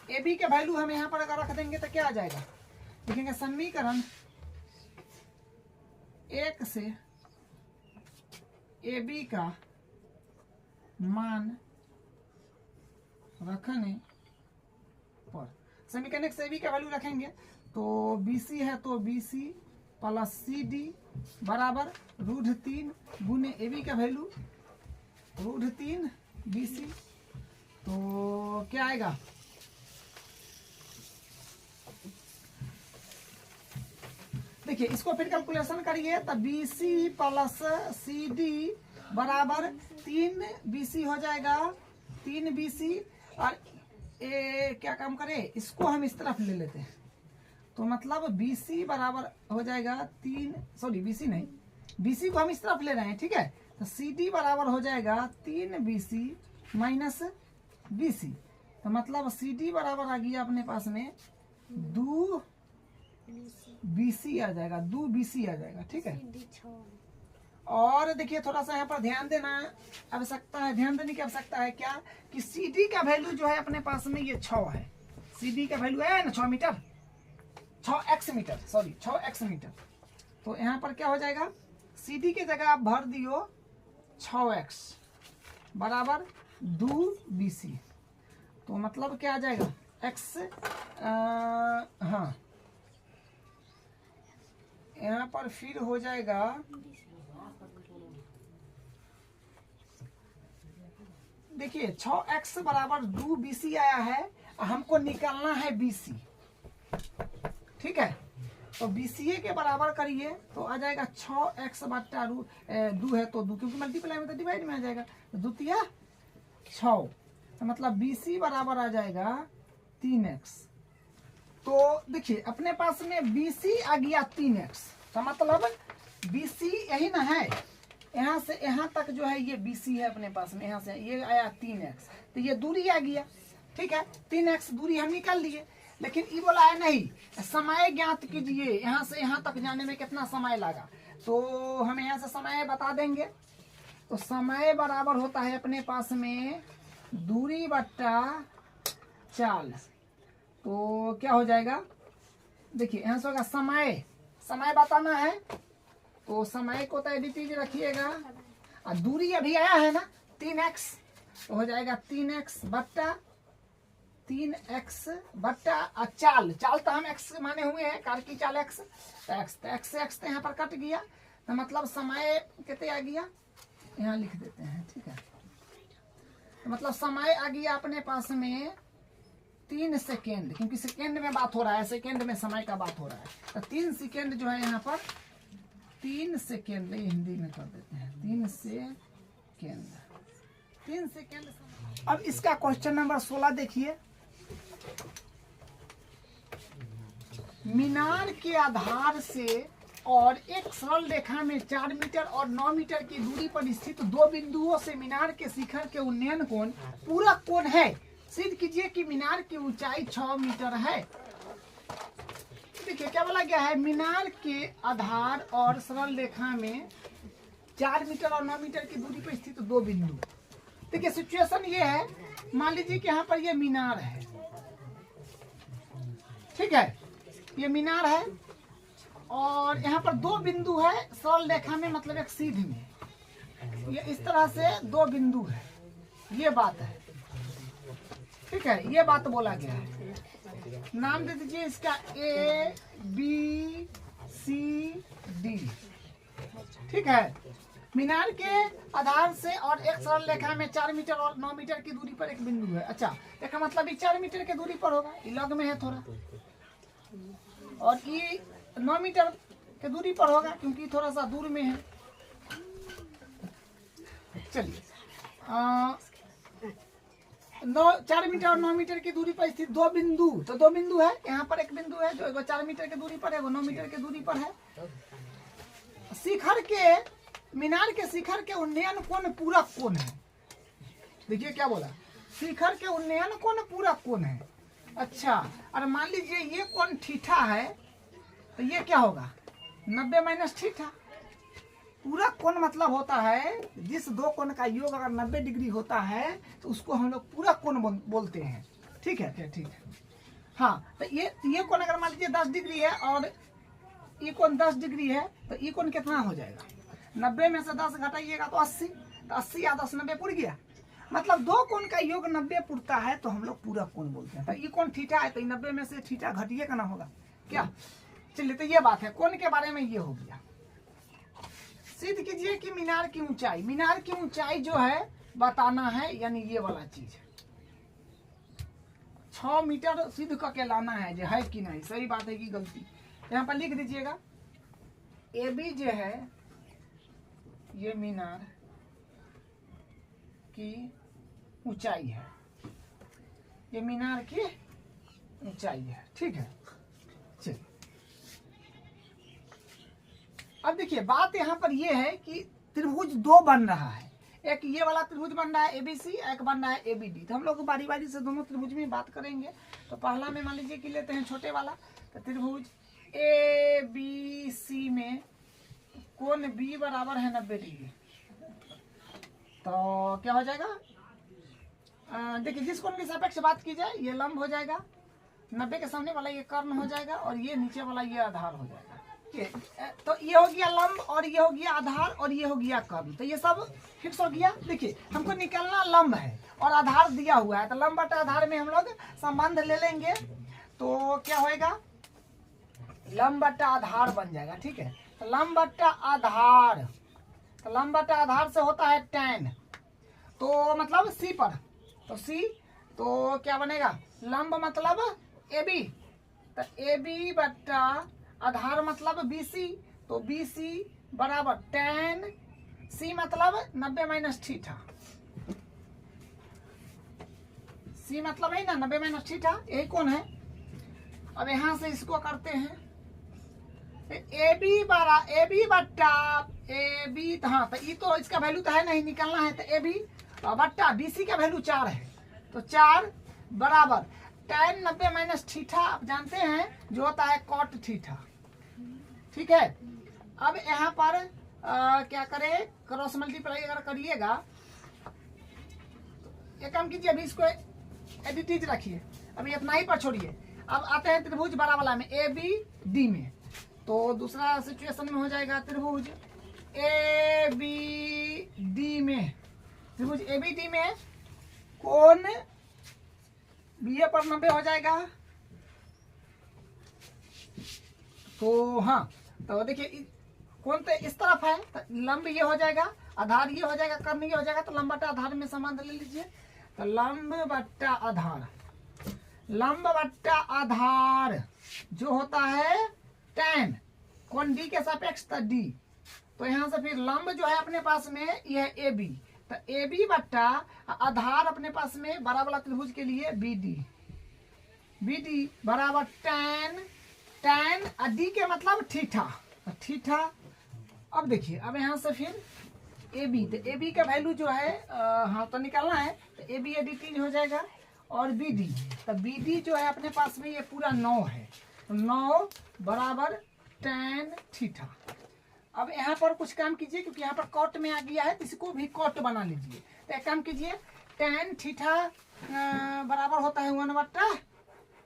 AB के वैल्यू हम यहाँ पर अगर रख देंगे तो क्या आ जाएगा, लिखेंगे समीकरण 1 से AB का मान रखने पर, समीकरण 1 से AB का वैल्यू रखेंगे तो BC है, तो BC प्लस CD बराबर √3 गुने AB का वैल्यू √3 BC। तो क्या आएगा, देखिए इसको फिर कैलकुलेशन करिए, तो BC प्लस CD बराबर 3 BC हो जाएगा, 3 BC। और क्या काम करें, इसको हम इस तरफ ले लेते हैं, तो मतलब BC बराबर हो जाएगा 3, सॉरी BC नहीं, BC को हम इस तरफ ले रहे हैं, ठीक है। तो CD बराबर हो जाएगा 3 BC माइनस BC, तो मतलब CD बराबर आ गया अपने पास में 2 BC आ जाएगा, 2 BC आ जाएगा, ठीक है। और देखिए थोड़ा सा यहाँ पर ध्यान देना आवश्यकता है, ध्यान देने की आवश्यकता है क्या, कि CD का वैल्यू जो है अपने पास में ये 6 है, CD का वैल्यू है ना 6 metre, 6x metre, sorry 6x metre. तो यहाँ पर क्या हो जाएगा, CD की जगह आप भर दियो 6x बराबर 2 BC, तो मतलब क्या आ जाएगा x, हाँ यहाँ पर फिर हो जाएगा देखिए 6x बराबर 2 BC आया है, हमको निकालना है BC, ठीक है। तो BCA के बराबर करिए तो आ जाएगा 6x बट्टा 2 है, तो 2 क्योंकि मल्टीप्लाई में तो डिवाइड में आ जाएगा, तो 2 तिया 6, तो मतलब BC बराबर आ जाएगा 3x। तो देखिए अपने पास में BC आ गया 3x, तो मतलब BC यही ना है, यहाँ से यहाँ तक जो है ये BC है अपने पास में, यहाँ से ये आया 3x, तो ये दूरी आ गया, ठीक है, 3x दूरी हम निकाल लिए। लेकिन ये बोला है नहीं, समय ज्ञात कीजिए, यहाँ से यहाँ तक जाने में कितना समय लगा, तो हम यहाँ से समय बता देंगे। तो समय बराबर होता है अपने पास में दूरी बट्टा चाल। तो क्या हो जाएगा, देखिए यहाँ से होगा समय, समय बताना है, तो समय को तो एडिटिव रखिएगा, और दूरी अभी आया है ना 3x, तो हो जाएगा 3x बट्टा चाल, चाल तो हम x माने हुए हैं, कार की चाल x, तो x तो यहाँ पर कट गया, तो मतलब समय कितने आ गया, यहाँ लिख देते हैं, ठीक है, तो मतलब समय आ गया अपने पास में 3 सेकेंड, क्योंकि सेकेंड में बात हो रहा है, सेकेंड में समय का बात हो रहा है, तो 3 सेकेंड जो है यहाँ पर 3 सेकेंड, हिंदी में कर देते हैं 3 सेकेंड। अब इसका क्वेश्चन नंबर 16 देखिए, मीनार के आधार से और एक सरल रेखा में 4 मीटर और 9 मीटर की दूरी पर स्थित 2 बिंदुओं से मीनार के शिखर के उन्नयन कोण पूरक कोण है। सिद्ध कीजिए कि मीनार की ऊंचाई 6 मीटर है। देखिए क्या बोला गया है, मीनार के आधार और सरल रेखा में 4 मीटर और 9 मीटर की दूरी पर स्थित 2 बिंदु। देखिए सिचुएशन ये है, मान लीजिए कि यहाँ पर ये मीनार है, ठीक है, ये मीनार है और यहाँ पर 2 बिंदु है सरल रेखा में, मतलब एक सीधी में, ये इस तरह से 2 बिंदु है, ये बात है, ठीक है, ये बात बोला गया है। नाम दे दीजिए इसका ABCD, ठीक है। मीनार के आधार से और एक सरल रेखा में 4 मीटर और 9 मीटर की दूरी पर एक बिंदु है। अच्छा, इसका मतलब ये 4 मीटर की दूरी पर होगा, ये लग में है थोड़ा, और ये 9 मीटर की दूरी पर होगा क्योंकि थोड़ा सा दूर में है। चलिए 4 मीटर और 9 मीटर की दूरी पर स्थित 2 बिंदु, तो 2 बिंदु है, यहाँ पर एक बिंदु है जो एगो 4 मीटर की दूरी पर है, एगो 9 मीटर की दूरी पर है। शिखर के, मीनार के शिखर के उन्नयन कोण पूरक कोण है। देखिए क्या बोला, शिखर के उन्नयन कोण पूरक कोण है। अच्छा, और मान लीजिए ये कोण थीटा है, तो ये क्या होगा 90 माइनस थीटा। पूरक कोण मतलब होता है जिस 2 कोण का योग अगर 90 डिग्री होता है तो उसको हम लोग पूरक कोण बोलते हैं, ठीक है, ठीक है। हाँ, तो ये कोण अगर मान लीजिए 10 डिग्री है और ये कोण 10 डिग्री है, तो ये कोण कितना हो जाएगा, 90 में से 10 घटाइएगा तो 80, तो 80 या 10 90 पुर गया, मतलब 2 कोण का योग 90 पुरता है तो हम लोग पूरक कोण बोलते हैं। तो ये कोण थीटा है, तो 90 में से थीटा घटिएगा ना होगा क्या। चलिए, तो ये बात है, कोण के बारे में ये हो गया। सिद्ध कीजिए कि मीनार की ऊंचाई, मीनार की ऊंचाई जो है बताना है, यानी ये वाला चीज 6 मीटर सिद्ध करके लाना है, जो है कि नहीं, सही बात है कि गलती। यहाँ पर लिख दीजिएगा AB जो है ये मीनार की ऊंचाई है, ये मीनार की ऊंचाई है, ठीक है। चलिए, अब देखिए बात यहाँ पर ये है कि त्रिभुज 2 बन रहा है, एक ये वाला त्रिभुज बन रहा है ABC, एक बन रहा है ABD। तो हम लोग बारी बारी से दोनों त्रिभुज में बात करेंगे। तो पहला में मान लीजिए कि लेते हैं छोटे वाला, तो त्रिभुज ABC में कोण B बराबर है 90 डिग्री, तो क्या हो जाएगा, देखिए जिस कोण के सापेक्ष बात की जाए ये लंब हो जाएगा, 90 के सामने वाला ये कर्ण हो जाएगा, और ये नीचे वाला ये आधार हो जाएगा। तो ये हो गया लंब, और ये हो गया आधार, और ये हो गया कर्ण, तो ये सब फिक्स हो गया। देखिए हमको निकलना लंब है और आधार दिया हुआ है, तो लंब बटा आधार में हम लोग संबंध ले लेंगे, तो क्या होएगा, लंब बटा आधार बन जाएगा, ठीक है। तो लंब बटा आधार, तो लंब बटा आधार से होता है tan, तो मतलब C पर, तो C, तो क्या बनेगा, लंब मतलब AB, तो AB बटा आधार मतलब BC, तो BC बराबर tan C मतलब 90 माइनस थीटा, C मतलब है ना 90 माइनस थीटा, यही कौन है। अब यहाँ से इसको करते हैं, AB बटा ए बी, हाँ तो ई तो इसका वैल्यू तो है नहीं, निकालना है तो ए बी बट्टा बी सी का वैल्यू 4 है, तो 4 बराबर tan 90 माइनस थीटा, आप जानते हैं जो होता है कॉट थीटा। ठीक है, अब यहाँ पर क्या करें, क्रॉस मल्टीप्लाई अगर करिएगा, एक काम कीजिए, अभी इसको एडिटीज रखिए, अभी इतना ही पर छोड़िए। अब आते हैं त्रिभुज बड़ा वाला में, ए बी डी में, तो दूसरा सिचुएशन में हो जाएगा त्रिभुज ए बी डी में, त्रिभुज ए बी डी में कोण बी ए पर 90 हो जाएगा। तो हाँ, तो देखिए कोण तो इस तरफ है, तो लंब ये हो जाएगा, आधार ये हो जाएगा, कर्ण ये हो जाएगा, तो लंब बट्टा आधार में संबंध ले लीजिए। तो लंब बट्टा आधार, लंब बट्टा आधार जो होता है tan, कोण डी के सापेक्ष था डी, तो यहाँ से फिर लंब जो है अपने पास में यह है ए बी, तो ए बी बट्टा आधार अपने पास में बड़ा वाला त्रिभुज के लिए बी डी, बी डी बराबर tan, tan डी के मतलब थीटा, थीटा। अब देखिए, अब यहाँ से फिर ए बी, तो ए बी का वैल्यू जो है हाँ तो निकालना है, तो ए बी डी 3 हो जाएगा, और बी डी, तो बी डी जो है अपने पास में ये पूरा 9 है, तो 9 बराबर tan थीटा। अब यहाँ पर कुछ काम कीजिए, क्योंकि यहाँ पर कॉट में आ गया है, तो इसको भी कॉट बना लीजिए। तो एक काम कीजिए, tan थीटा बराबर होता है 1 बट्टा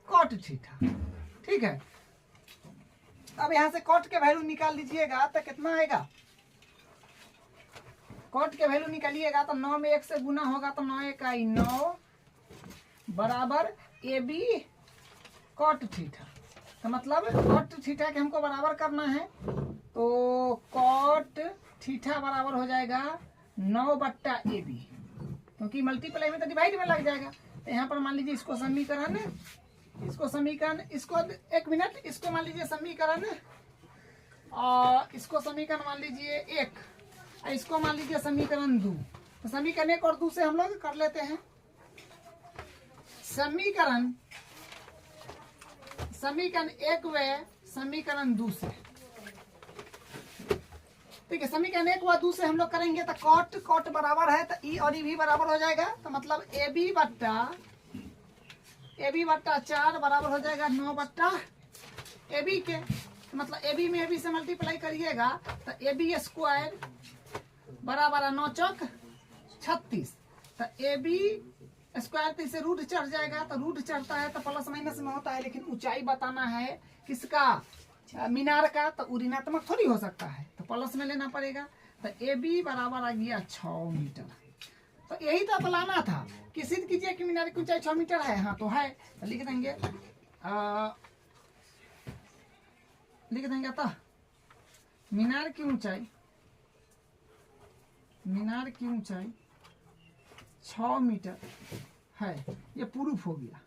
कॉट थीटा। ठीक है, अब यहाँ से कॉट के वैल्यू निकाल लीजिएगा, तो कितना आएगा, कॉट के वैल्यू निकालिएगा तो 9 में 1 से गुना होगा, तो 9 1 9 बराबर ए बी कॉट थीटा। तो मतलब कॉट थीटा के हमको बराबर करना है, तो कॉट थीटा बराबर हो जाएगा 9 बट्टा ए बी, क्योंकि मल्टीप्लाई में तो डिवाइड में लग जाएगा। तो यहाँ पर मान लीजिए इसको समीकरण, इसको समीकरण, इसको एक मिनट, इसको मान लीजिए समीकरण, और इसको समीकरण मान लीजिए 1, इसको मान लीजिए समीकरण 2। तो समीकरण 1 और 2 से हम लोग कर लेते हैं। समीकरण 1 व समीकरण 2 से, ठीक है, समीकरण 1 व 2 से हम लोग करेंगे, तो कॉट बराबर है, तो ई और ई भी बराबर हो जाएगा, तो मतलब ए बी बट्टा 4 बराबर हो जाएगा 9 बट्टा ए बी के, तो मतलब ए बी में ए बी से मल्टीप्लाई करिएगा, तो ए बी स्क्वायर बराबर 9 चौक 36, तो ए बी स्क्वायर तो इसे रूट चढ़ जाएगा, तो रूट चढ़ता है तो प्लस माइनस में होता है, लेकिन ऊंचाई बताना है किसका, मीनार का, तो ऋणात्मक थोड़ी हो सकता है, तो प्लस में लेना पड़ेगा। तो ए बी बराबर आ गया 6 मीटर। तो यही तो बताना था कि सिद्ध कीजिए कि मीनार की ऊंचाई 6 मीटर है। हाँ तो है, तो लिख देंगे तो मीनार की ऊंचाई 6 मीटर है, ये प्रूफ हो गया।